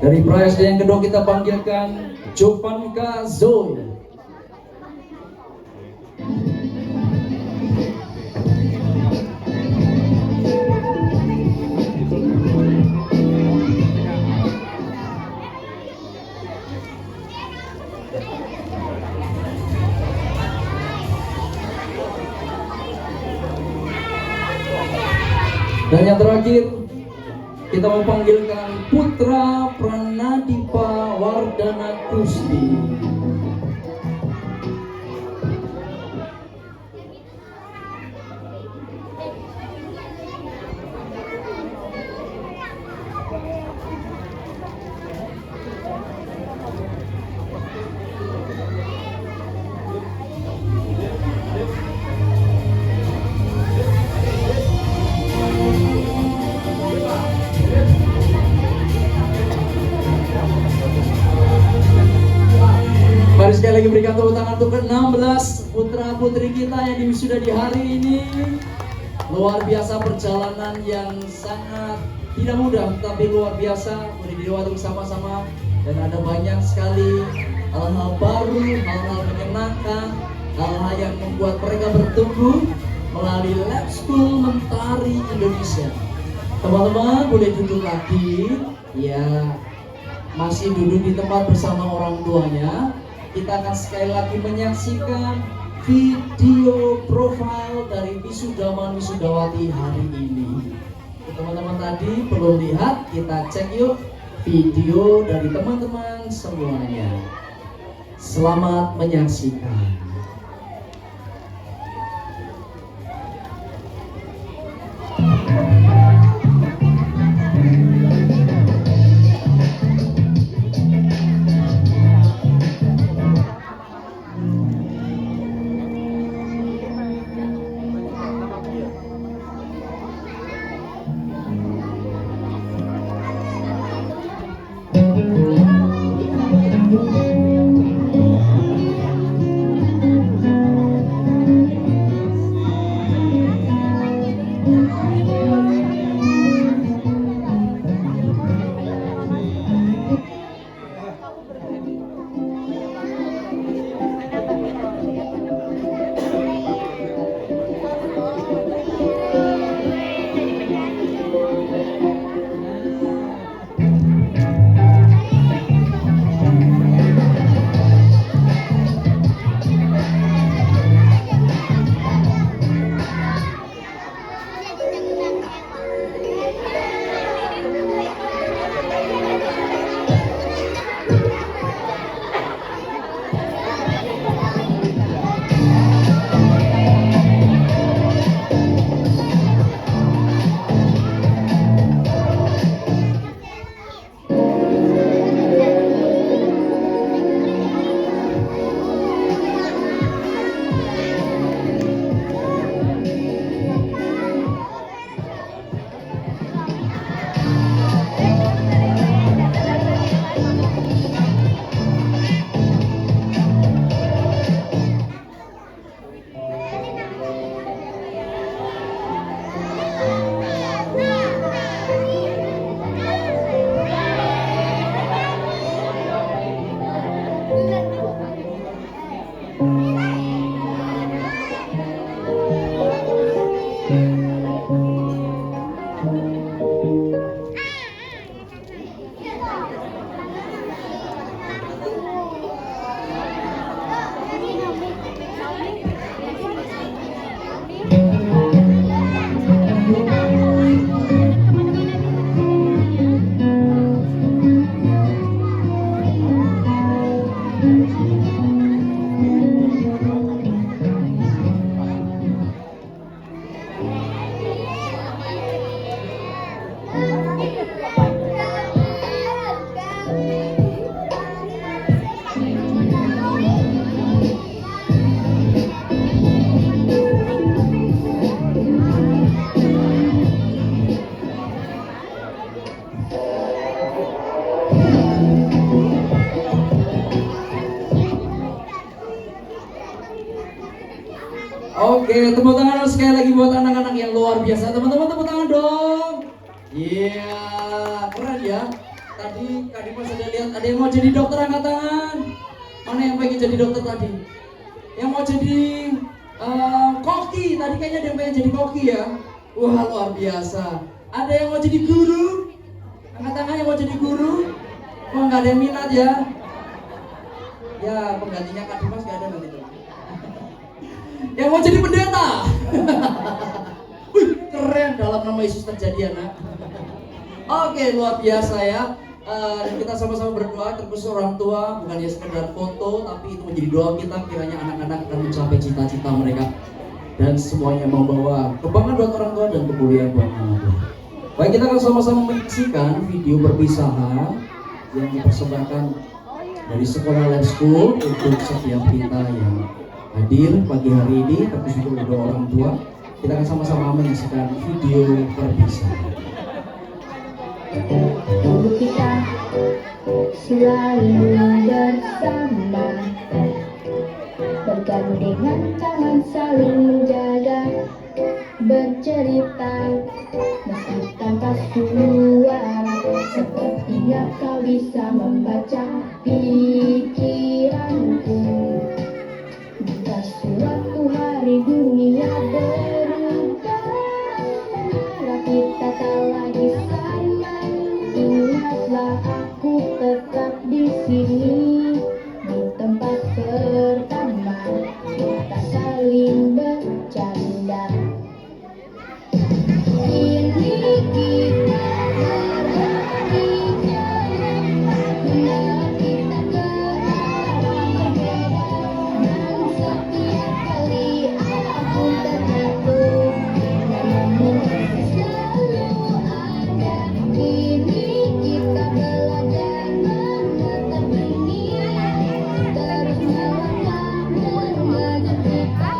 Dari pra SD yang kedua kita panggilkan Jovanka Zoe. Dan yang terakhir kita mau panggilkan Putra Pranadipa Wardana Kusti. lagi berikan tepuk tangan untuk ke-16 putra putri kita yang diwisuda di hari ini. Luar biasa perjalanan yang sangat tidak mudah, tapi luar biasa. Boleh dilewati bersama-sama dan ada banyak sekali hal-hal baru, hal-hal menyenangkan, hal-hal yang membuat mereka bertumbuh melalui Lab School Mentari Indonesia. Teman-teman boleh duduk lagi, ya masih duduk di tempat bersama orang tuanya. Kita akan sekali lagi menyaksikan video profile dari wisudawan wisudawati hari ini. Teman-teman tadi belum lihat, kita cek yuk video dari teman-teman semuanya. Selamat menyaksikan. Oke, tepuk tangan sekali lagi buat anak-anak yang luar biasa. Teman-teman tepuk tangan dong. Iya, keren ya. Tadi Kak Dimas ada lihat ada yang mau jadi dokter, angkat tangan. Mana yang pengen jadi dokter tadi? Yang mau jadi koki, tadi kayaknya ada yang pengen jadi koki ya. Wah, luar biasa. Ada yang mau jadi guru? Angkat tangan yang mau jadi guru. Wah, nggak ada yang minat ya. Ya, penggantinya Kak Dimas nggak ada nanti tuh. Yang mau jadi pendeta. Wih, keren, dalam nama Yesus terjadi anak. Oke, luar biasa ya. Kita sama-sama berdoa, terkhusus orang tua, bukan hanya sekedar foto, tapi itu menjadi doa kita kiranya anak-anak akan mencapai cita-cita mereka dan semuanya membawa kebanggaan buat orang tua dan kemuliaan buat anak tua. Baik, kita akan sama-sama menyaksikan video perpisahan yang dipersembahkan dari Sekolah Lab School untuk setiap kita yang hadir pagi hari ini, terkhusus untuk kedua orang tua. Kita akan sama-sama menyaksikan video perpisahan.
Kita selalu bersama bergandengan tangan saling menjaga, bercerita meski tanpa suara. Sepertinya kau bisa membaca pikiranku. Jika suatu hari dunia berubah, malah kita tak lagi sama, ingatlah aku tetap di sini, di tempat pertama kita saling bercanda. Kini kita berlari jauh, membawa kita ke arah berbeda, dan setiap kali aku terjatuh, namamu selalu ada. Kini kita belajar menatap dunia, terus melangkah mengejar kita.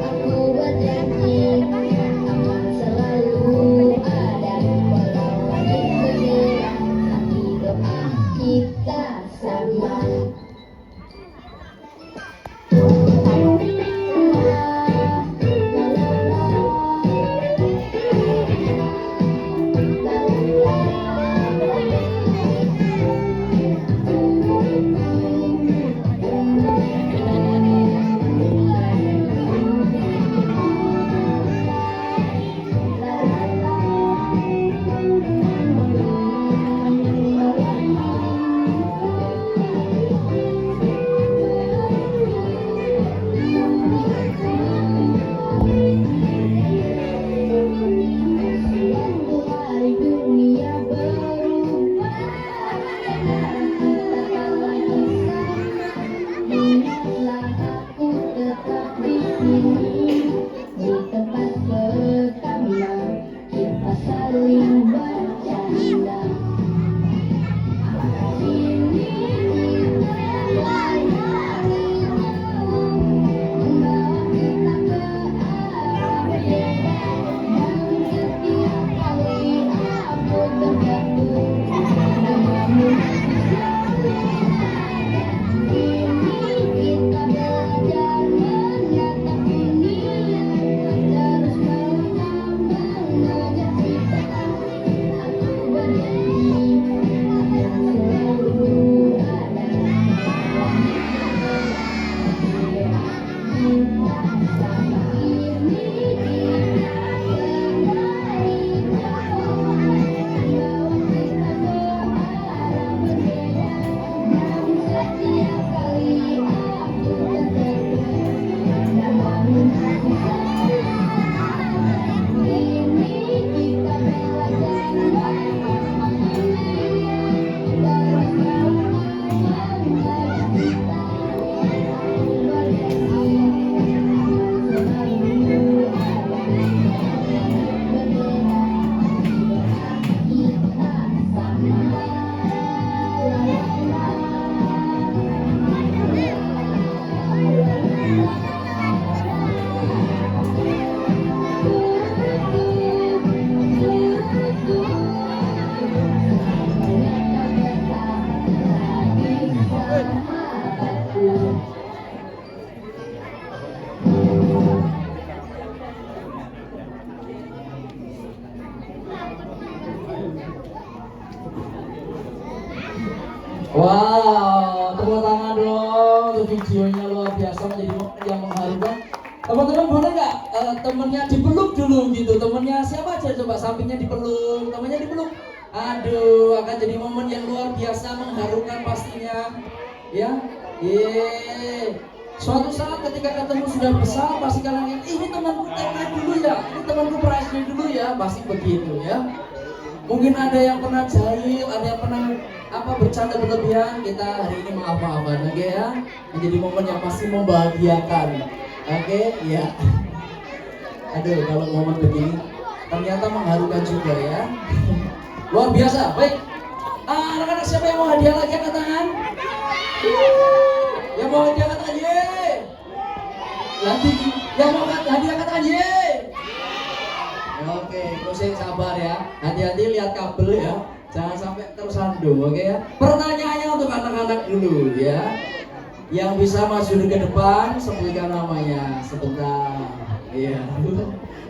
Aku berjanji akan selalu ada, walau langit bergerak, tapi doa kita sama. Suatu hari dunia berubah, kita tak lagi sama, ingatlah aku tetap di sini, di tempat pertama kita saling bercanda. Kini kita berlari jauh, membawa kita ke arah berbeda, dan setiap kali aku terjatuh, namamu selalu ada. Kini kita belajar menatap dunia, terus melangkah mengejar cita. Aku berjanji akan selalu ada, kita sama. Kini kita berlari jauh, membawa kita ke arah berbeda, dan setiap kali aku terjatuh, namamu selalu ada. Kini kita belajar menatap dunia, terus melangkah mengejar cita. Aku berjanji selalu ada, berbeda tapi doa kita sama.
Wow, tepuk tangan dong untuk videonya, luar biasa, menjadi momen yang mengharukan. Teman-teman boleh nggak temennya dipeluk dulu gitu? Temennya siapa aja coba sampingnya dipeluk, temennya dipeluk. Aduh, akan jadi momen yang luar biasa mengharukan pastinya, ya. Yeay. Suatu saat ketika ketemu sudah besar, pasti kalian ingat, ini temanku TK dulu ya, ini temanku SD dulu ya, pasti begitu ya. Mungkin ada yang pernah jahil, ada yang pernah bercanda berlebihan. Kita hari ini maaf-maafan, oke ya. Menjadi momen yang pasti membahagiakan, oke ya. Aduh, kalau momen begini ternyata mengharukan juga ya. Luar biasa. Baik, anak-anak siapa yang mau hadiah lagi angkat tangan? Yang mau hadiah angkat tangan, ye. Nanti yang mau hadiah angkat tangan, ye. Oke, Kusik sabar ya. Hati-hati lihat kabel ya. Jangan sampai tersandung, oke ya. Pertanyaannya untuk anak-anak dulu ya. Yang bisa maju ke depan, sebutkan namanya sebentar. Iya.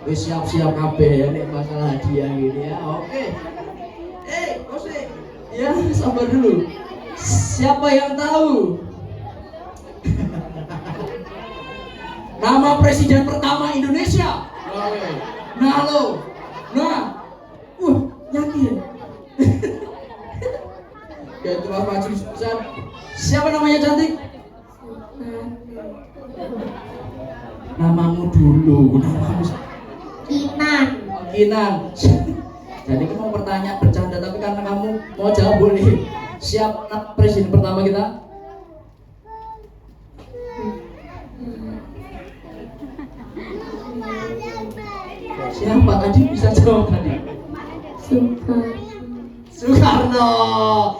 Wis siap-siap kabeh ya nek masalah hadiah gini ya. Oke. Kose. Ya, sabar dulu. Siapa yang tahu? Nama presiden pertama Indonesia. Nah lo. Nah. Yakin. Ya itu maju Susan. Siapa namanya cantik? Namamu dulu. Namamu
Kinan.
Kinan. Jadi kita mau pertanyaan bercanda tapi karena kamu mau jawab boleh. Siap presiden pertama kita? Siapa tadi bisa jawab tadi? Soekarno.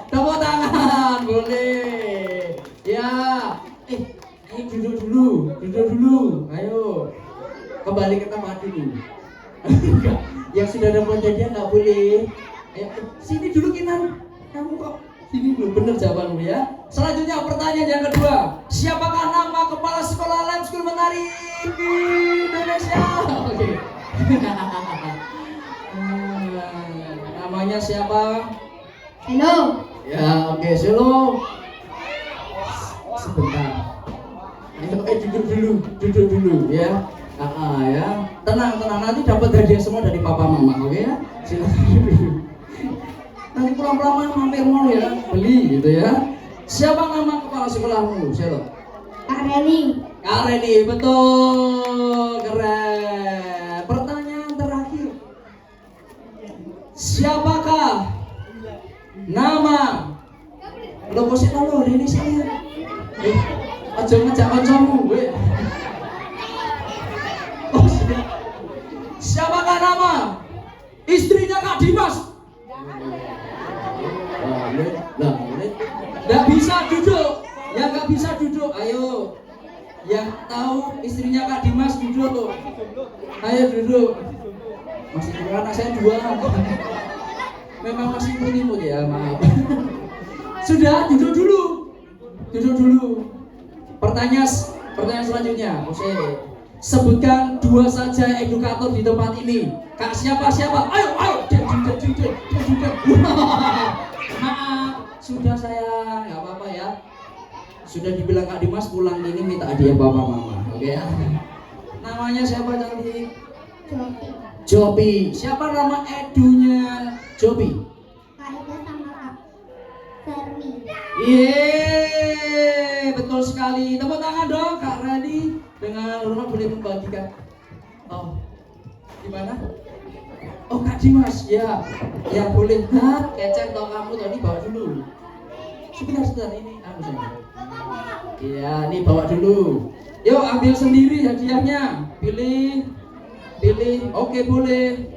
Tepuk tangan boleh. Ya. Ayo duduk dulu. Ayo. Kembali ke tempat dulu. Yang sudah dapat hadiah nggak boleh. Ayo, sini dulu Kinan. Kamu kok sini dulu, bener jawabanmu ya. Selanjutnya pertanyaan yang kedua. Siapakah nama kepala sekolah Lem School Menari di Indonesia? Oke. Namanya siapa?
Hello.
Ya, oke, Selo. Sebentar. Duduk dulu ya. Ya. Tenang, nanti dapat hadiah semua dari papa mama, oke ya? Silakan dulu. Nanti pulang-pulang mampir mau ya, beli gitu ya. Siapa nama kepala sekolahmu, Selo?
Kak Reni.
Kak Reni, betul, keren. Pertanyaan terakhir. Siapakah nama lo posisi lo Reni saya? Aja ngajak kancamu, we. Siapakah nama istrinya Kak Dimas? Nggak bisa duduk. Yang nggak bisa duduk, ayo. Yang tahu istrinya Kak Dimas duduk. Ayo duduk. Masih dua, anak saya dua. Memang masih imut ya, maaf. Sudah, duduk dulu. Pertanyaan selanjutnya, Oke. Sebutkan dua saja edukator di tempat ini. Kak siapa? Ayo. Maaf, sudah saya, nggak apa-apa ya. Sudah dibilang Kak Dimas pulang ini minta hadiah bapak mama, oke ya. Namanya siapa cantik? Jopi. Siapa nama edunya Jopi?
Kak Ida sama Kak Fermi.
Yeay, betul sekali. Tepuk tangan dong Kak Rani. Dengan hormat boleh membagikan. Oh, gimana? Oh Kak Dimas, ya boleh. Kecek dong kamu tadi bawa dulu. Sebentar ini saya. Iya, nih bawa dulu. Yuk ambil sendiri hadiahnya. Pilih. Oke boleh.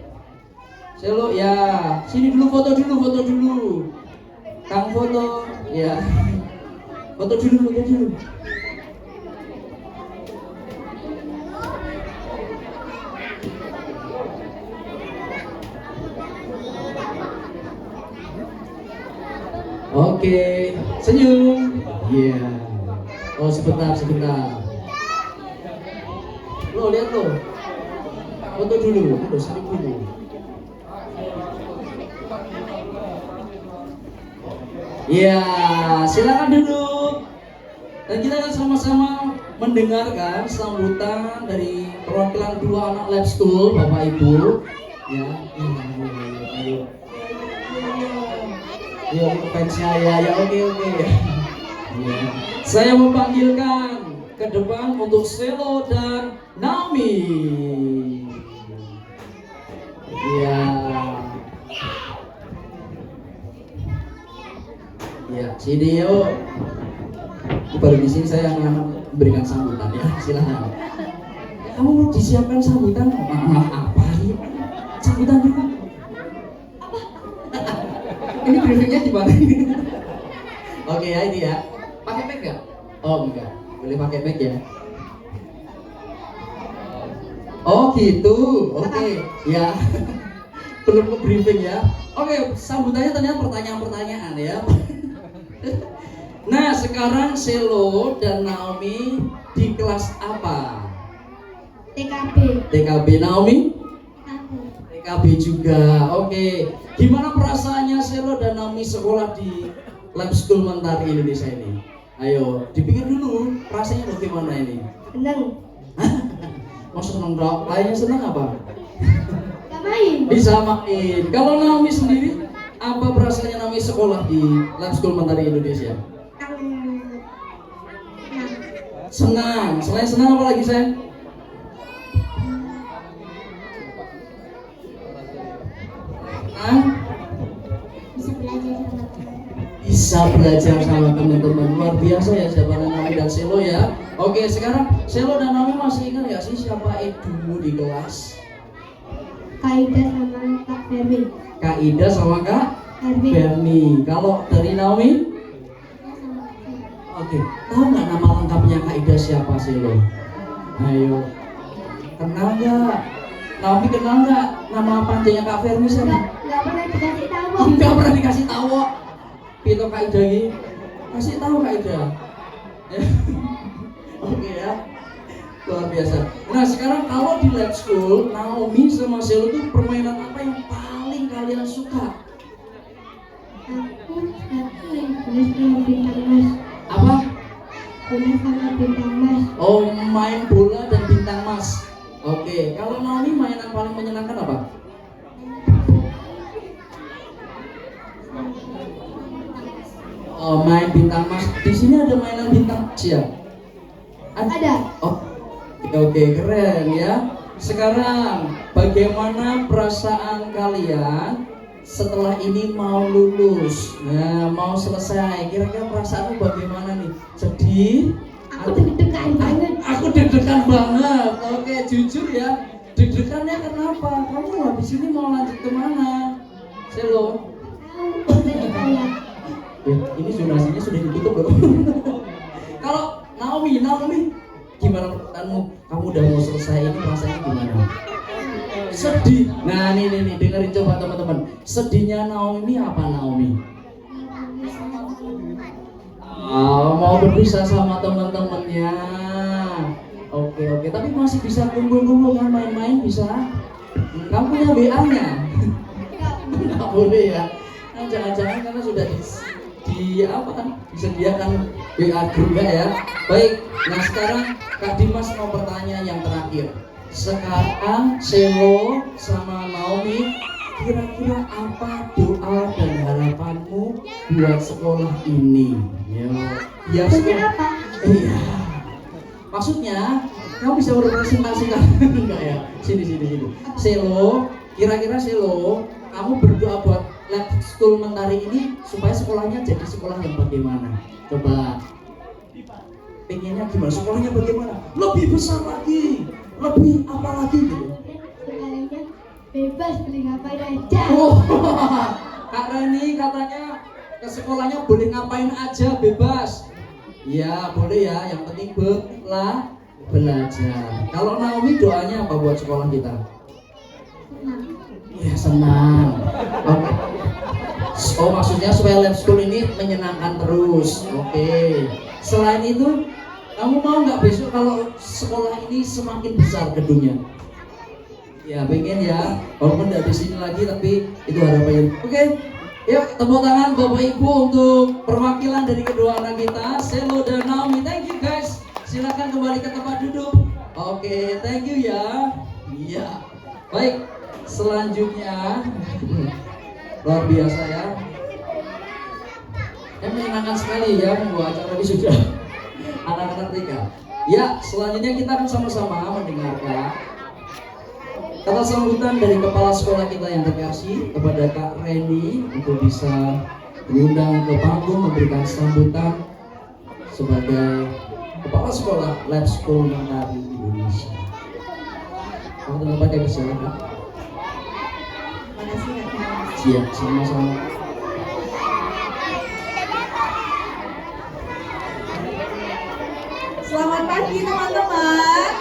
Selo ya. Sini dulu foto dulu. Kang foto. Ya. Foto dulu. Oke, senyum. Iya. Oh sebentar. Lo lihat lo. Foto dulu, senyum dulu. Iya, silakan duduk. Dan kita akan sama-sama mendengarkan sambutan dari perwakilan dua anak lab school, Bapak Ibu. Ya, ayo. Ya, fans saya ya, oke. Ya. Saya memanggilkan ke depan untuk Selo dan Nami. Ya. Ya, sini yuk. Baru di sini saya akan memberikan sambutan ya, silahkan. Kamu disiapkan sambutan? Apa sih? Sambutan dulu. Ini briefingnya di mana? Oke ya ini ya. Pakai mic nggak? Oh enggak. Boleh pakai mic ya. Oh gitu. Oke. Ya. Belum ke briefing ya. Oke, sambutannya ternyata pertanyaan-pertanyaan ya. Nah, sekarang Selo dan Naomi di kelas apa?
TKB.
TKB. Naomi?
Aku.
TKB juga. Oke. Gimana perasaannya Selo dan Naomi sekolah di Lab School Mentari Indonesia ini? Ayo, dipikir dulu rasanya bagaimana ini?
Seneng.
Mau seneng dong? Lainnya seneng apa?
Gak main.
Bisa main. Kalau Naomi sendiri, apa perasaannya Naomi sekolah di Lab School Mentari Indonesia? Senang. Selain senang apa lagi sayang?
Bisa belajar
Bisa belajar sama
sama teman.
teman-teman. Luar biasa ya jawaban Naomi dan Selo ya. Oke, sekarang Selo dan Naomi masih ingat ya sih siapa Edu di kelas?
Kaida sama Kak Fermi.
Kak Ida sama Kak
Fermi.
Berni. Kalau dari Naomi? Oke, tahu nggak nama lengkapnya Kak Ida siapa Selo? Ayo, kenal nggak? Naomi kenal nggak nama panjangnya Kak Fermi siapa?
Gak pernah dikasih tahu.
Enggak pernah dikasih tahu. Pito Kak Ida ini kasih tahu Kak Ida. Oke ya, luar biasa. Nah sekarang kalau di Lab School, Naomi sama Selo tuh permainan apa yang paling kalian suka?
Aku main bola sama bintang mas.
Apa?
Bola sama bintang mas.
Oh, main bola dan bintang mas. Oke, kalau Naomi mainan paling menyenangkan apa? Oh, main bintang mas. Di sini ada mainan bintang mas ya?
Ada.
Oh, oke, keren ya. Sekarang, bagaimana perasaan kalian setelah ini mau lulus? Nah, mau selesai. Kira-kira perasaanmu bagaimana nih? Sedih?
Aku deg-degan banget.
Aku deg-degan banget. Oke, jujur ya. Deg-degannya kenapa? Kamu habis ini mau lanjut kemana? Selo?
Tahu dari kayak
Ya, ini zonasinya sudah ditutup loh. Kalau Naomi, gimana perasaanmu? Kamu udah mau selesai ini rasanya gimana? Sedih. Nah, nih, dengerin coba teman-teman. Sedihnya Naomi apa Naomi? Mau berpisah sama teman-temannya. Oke, tapi masih bisa kumpul-kumpul kan, main-main bisa. Kamu punya WA-nya? Nggak boleh ya. Nah, jangan-jangan karena sudah disediakan WA group ya. Baik, nah sekarang Kak Dimas mau pertanyaan yang terakhir. Sekarang Selo sama Naomi, kira-kira apa doa dan harapanmu buat sekolah ini? Ya
punya apa?
Iya. Maksudnya kamu bisa merepresentasikan enggak ya? Sini. Selo, kira-kira Selo, kamu berdoa buat Lab School Mentari ini supaya sekolahnya jadi sekolah yang bagaimana? Coba. Pengennya gimana? Sekolahnya bagaimana? Lebih besar lagi, lebih apa lagi gitu?
Sekolahnya bebas beli ngapain aja.
Oh, Kak Reni katanya ke sekolahnya boleh ngapain aja, bebas. Ya boleh ya, yang penting belajar. Kalau Naomi doanya apa buat sekolah kita? Ya senang. Oh maksudnya supaya Lab School ini menyenangkan terus. Oke. Selain itu, kamu mau nggak besok kalau sekolah ini semakin besar gedungnya? Ya pengen ya. Walaupun nggak di sini lagi, tapi itu harapannya. Oke. Yuk tepuk tangan Bapak Ibu untuk perwakilan dari kedua anak kita, Selo dan Naomi. Thank you guys. Silakan kembali ke tempat duduk. Oke, thank you ya. Iya. Baik. Selanjutnya luar biasa ya. Menyenangkan sekali ya membawa acara ini sudah anak-anak TK. Ya, selanjutnya kita akan sama-sama mendengarkan kata sambutan dari kepala sekolah kita yang terkasih kepada Kak Reni untuk bisa diundang ke panggung memberikan sambutan sebagai kepala sekolah Lab School Mentari Indonesia. Kamu pakai persilakan.
Makasih Kak.
Siap, sama-sama.
Selamat pagi teman-teman.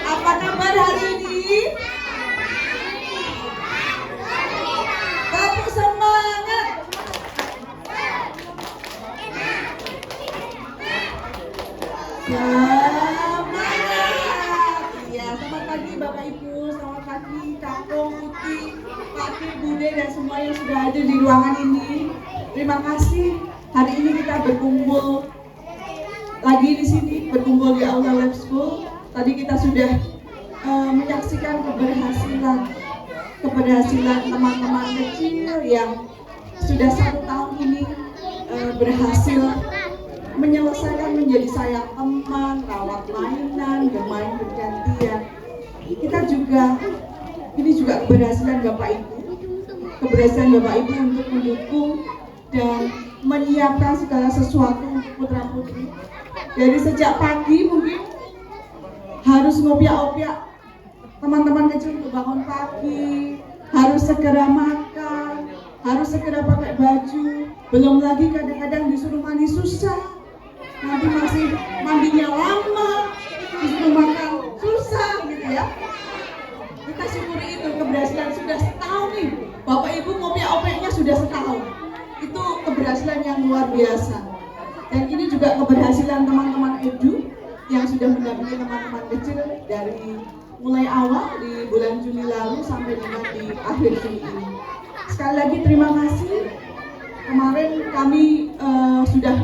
Apa kabar hari ini? Tepuk semangat.
dan semua yang sudah hadir di ruangan ini. Terima kasih. Hari ini kita berkumpul lagi di sini, berkumpul di Aula Lab School. Tadi kita sudah menyaksikan keberhasilan teman-teman kecil yang sudah 1 tahun ini berhasil menyelesaikan menjadi sayang teman, rawat mainan, bermain bergantian. Ini juga keberhasilan Bapak Ibu untuk mendukung dan menyiapkan segala sesuatu untuk putra putri. Dari sejak pagi mungkin harus ngopiak-opiak teman-teman kecil untuk bangun pagi, harus segera makan, harus segera pakai baju. Belum lagi kadang-kadang disuruh mandi susah, nanti masih mandinya lama, disuruh makan susah gitu ya. Kita syukuri itu keberhasilan sudah setahun nih. Bapak Ibu ngopiak-opiaknya sudah setahun. Itu keberhasilan yang luar biasa. Dan ini juga keberhasilan teman-teman Edu yang sudah mendampingi teman-teman kecil dari mulai awal di bulan Juli lalu sampai dengan di akhir Juli ini. Sekali lagi terima kasih. Kemarin kami sudah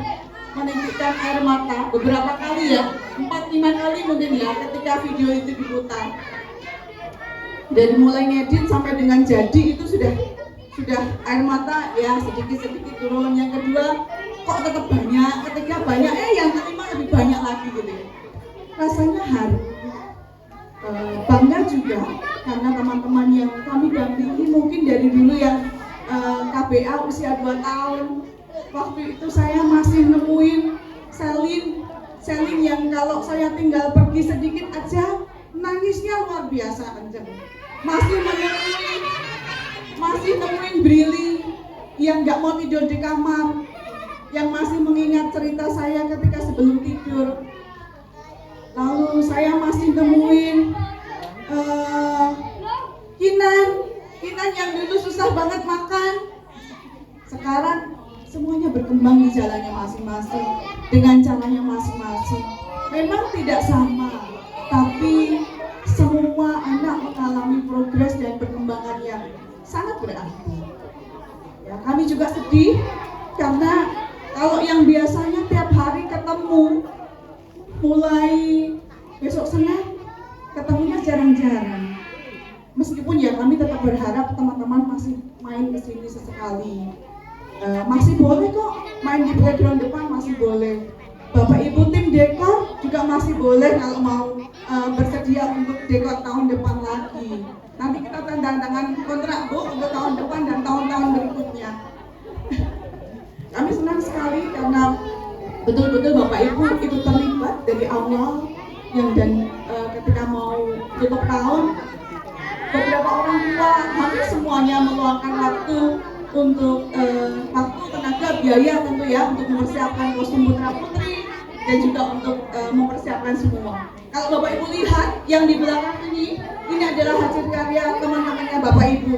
menitikkan air mata beberapa kali ya, 4-5 kali mungkin ya ketika video itu diputar. Dari mulai ngedit sampai dengan jadi itu sudah air mata ya sedikit-sedikit turun. Yang kedua kok tetap banyak, ketiga banyak, yang kelima lebih banyak lagi gitu ya. Rasanya haru, bangga juga karena teman-teman yang kami dampingi mungkin dari dulu yang KBA usia 2 tahun. Waktu itu saya masih nemuin Selin yang kalau saya tinggal pergi sedikit aja nangisnya luar biasa kenceng. Masih nemuin Brili yang nggak mau tidur di kamar, yang masih mengingat cerita saya ketika sebelum tidur. Lalu saya masih nemuin Kinan yang dulu susah banget makan. Sekarang semuanya berkembang di jalannya masing-masing, dengan caranya masing-masing. Memang tidak sama, tapi semua anak mengalami progres dan perkembangan yang sangat berarti. Ya, kami juga sedih karena kalau yang biasanya tiap hari ketemu, mulai besok Senin ketemunya jarang-jarang. Meskipun ya kami tetap berharap teman-teman masih main ke sini sesekali. Masih boleh kok main di playground depan, masih boleh. Bapak Ibu tim dekor juga masih boleh kalau mau bersedia untuk dekor tahun depan lagi. Nanti kita tanda tangan kontrak Bu untuk tahun depan dan tahun-tahun berikutnya. Kami senang sekali karena betul-betul Bapak Ibu ikut terlibat dari awal dan ketika mau tutup tahun, beberapa orang tua hampir semuanya meluangkan waktu untuk waktu, tenaga, biaya tentu ya untuk mempersiapkan kostum putra putri dan juga untuk mempersiapkan semua. Kalau Bapak Ibu lihat yang di belakang ini adalah hasil karya teman-temannya Bapak Ibu.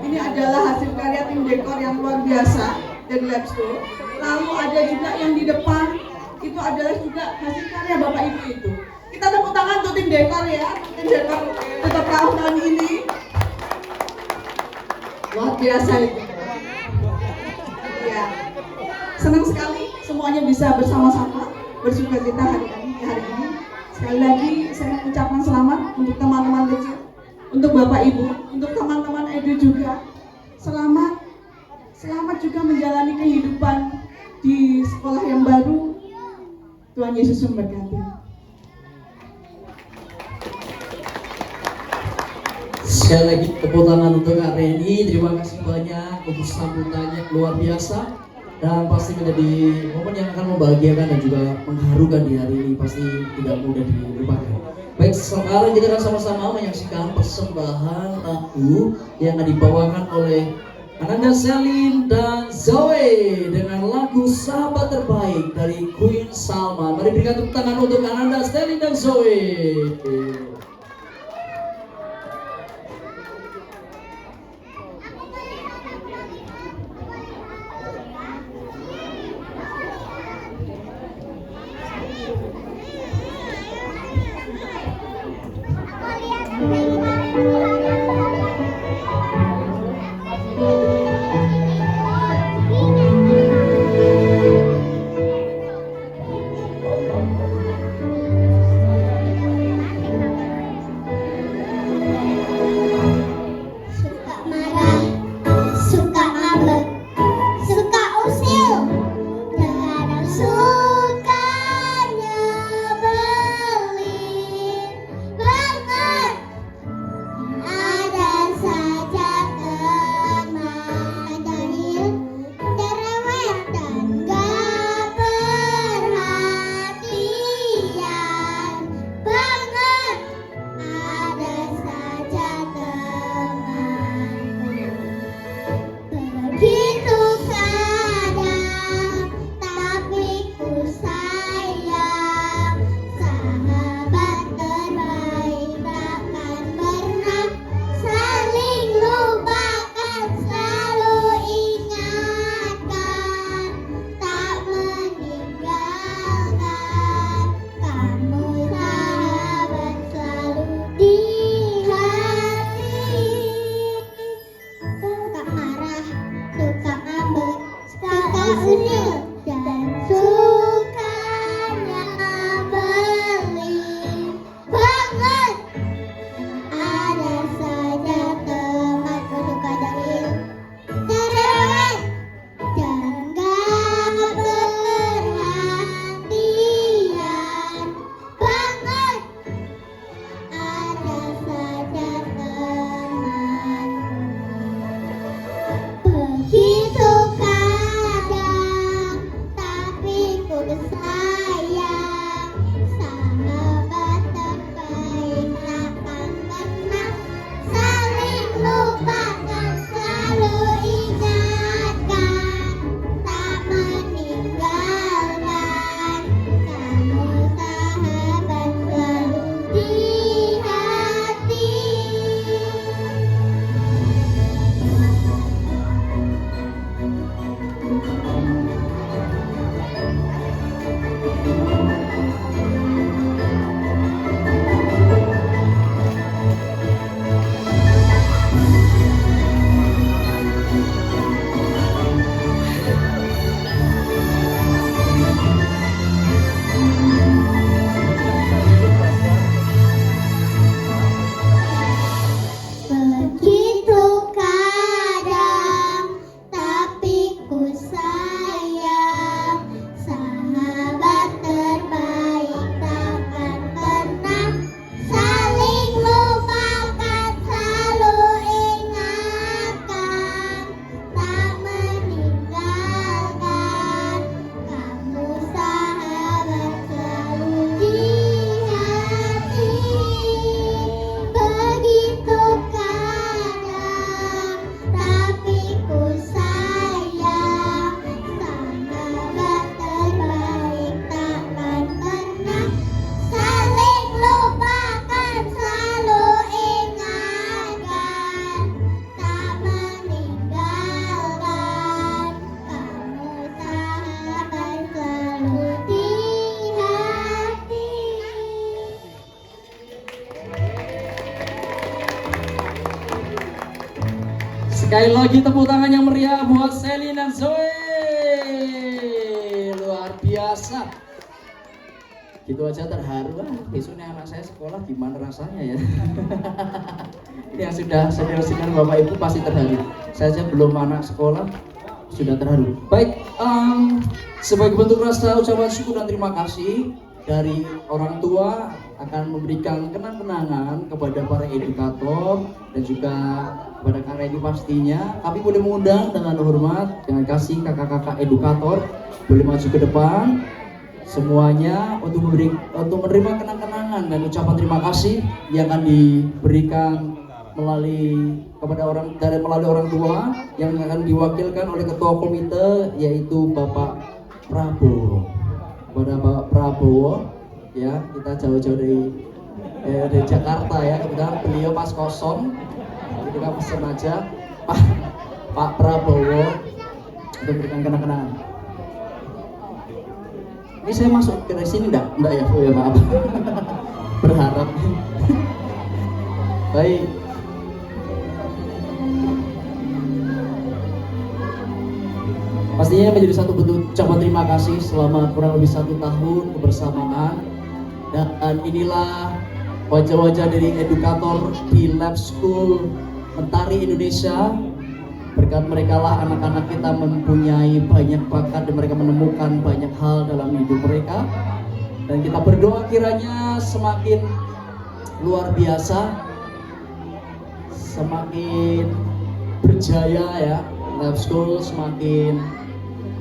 Ini adalah hasil karya tim dekor yang luar biasa dari Lab School. Lalu ada juga yang di depan itu adalah juga hasil karya Bapak Ibu itu. Kita tepuk tangan untuk tim dekor ya, tim dekor tetap tahun ini. Luar biasa itu. Ya, senang sekali semuanya bisa bersama-sama bersukacita hari ini. Sekali lagi saya mengucapkan selamat untuk teman-teman kecil, untuk Bapak Ibu, untuk teman-teman Edu juga. Selamat juga menjalani kehidupan di sekolah yang baru. Tuhan Yesus memberkati.
Sekali lagi tepuk tangan untuk Kak Reni. Terima kasih banyak untuk sambutannya luar biasa dan pasti menjadi momen yang akan membahagiakan dan juga mengharukan di hari ini, pasti tidak mudah dilupakan. Baik, sekarang kita akan sama-sama menyaksikan persembahan lagu yang akan dibawakan oleh Ananda Selin dan Zoe dengan lagu Sahabat Terbaik dari Queen Salma. Mari berikan tepuk tangan untuk Ananda Selin dan Zoe.
unil dan sukanya beli banget. Ada saja temanku suka dalil cerewet dan gak perhatian banget. Ada saja temanku begitu kadang, tapi ku sayang. Sahabat terbaik takkan pernah saling lupakan, selalu ingatkan, tak meninggalkan. Kamu sahabat selalu di hati. Begitu kadang, tapi ku sayang. Sahabat terbaik takkan pernah saling lupakan, selalu ingatkan, tak meninggalkan. Kamu sahabat selalu di hati. Begitu kadang, tapi ku sayang. Sahabat terbaik takkan pernah saling lupakan, selalu ingatkan, tak meninggalkan. Kamu sahabat selalu di hati.
Sekali lagi tepuk tangan yang meriah buat Selin dan Zoe. Luar biasa. Gitu aja terharu lah. Besoknya anak saya sekolah gimana rasanya ya. Ini yang sudah senior-senior Bapak Ibu pasti terharu. Saya aja belum anak sekolah sudah terharu. Baik, sebagai bentuk rasa ucapan syukur dan terima kasih dari orang tua akan memberikan kenang-kenangan kepada para edukator dan juga kepada Kak Reni pastinya. Kami boleh mengundang dengan hormat dengan kasih kakak-kakak edukator boleh maju ke depan semuanya untuk menerima kenang-kenangan dan ucapan terima kasih yang akan diberikan melalui orang tua yang akan diwakilkan oleh ketua komite yaitu Bapak Prabowo. Kepada Bapak Prabowo ya, kita jauh-jauh dari Jakarta ya, kebetulan beliau pas kosong jadi kita pesen aja Pak Prabowo untuk memberikan kenang-kenangan. Ini saya masuk ke sini enggak ya? Oh ya maaf. Berharap. Baik. Pastinya menjadi satu bentuk ucapan terima kasih selama kurang lebih 1 tahun kebersamaan. Dan inilah wajah-wajah dari edukator di Lab School Mentari Indonesia. Berkat mereka lah anak-anak kita mempunyai banyak bakat dan mereka menemukan banyak hal dalam hidup mereka. Dan kita berdoa kiranya semakin luar biasa, semakin berjaya ya, Lab School semakin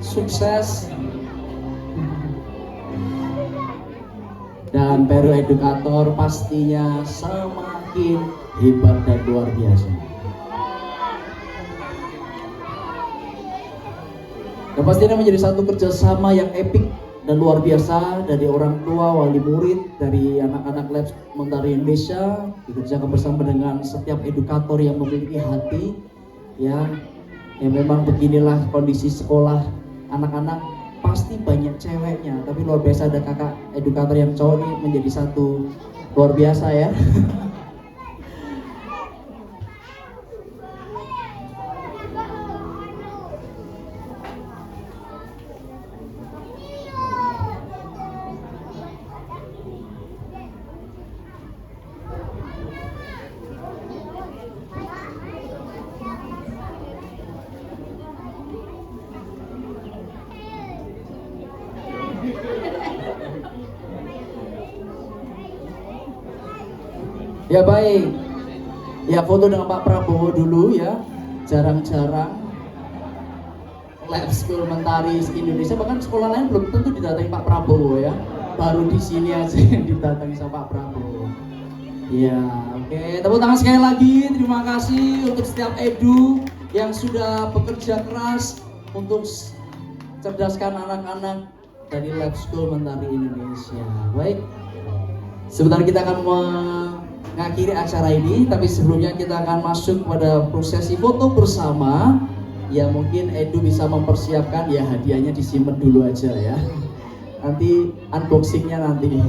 sukses dan Peru Edukator pastinya semakin hebat dan luar biasa. Dan pastinya menjadi satu kerjasama yang epik dan luar biasa dari orang tua, wali murid, dari anak-anak Lab Mentari Indonesia, dikerjakan bersama dengan setiap edukator yang memiliki hati ya. Ya memang beginilah kondisi sekolah anak-anak, pasti banyak ceweknya, tapi luar biasa ada kakak edukator yang cowok ini menjadi satu luar biasa ya. Ya baik. Ya foto dengan Pak Prabowo dulu ya. Jarang-jarang Lab School Mentari Indonesia, bahkan sekolah lain belum tentu didatangi Pak Prabowo ya. Baru di sini aja yang didatangi sama Pak Prabowo. Ya, oke. Tepuk tangan sekali lagi. Terima kasih untuk setiap edu yang sudah bekerja keras untuk cerdaskan anak-anak dari Lab School Mentari Indonesia. Baik. Sebentar kita akan mengakhiri acara ini, tapi sebelumnya kita akan masuk pada prosesi foto bersama. Ya mungkin Edu bisa mempersiapkan, ya hadiahnya disimpan dulu aja ya. Nanti unboxingnya nanti.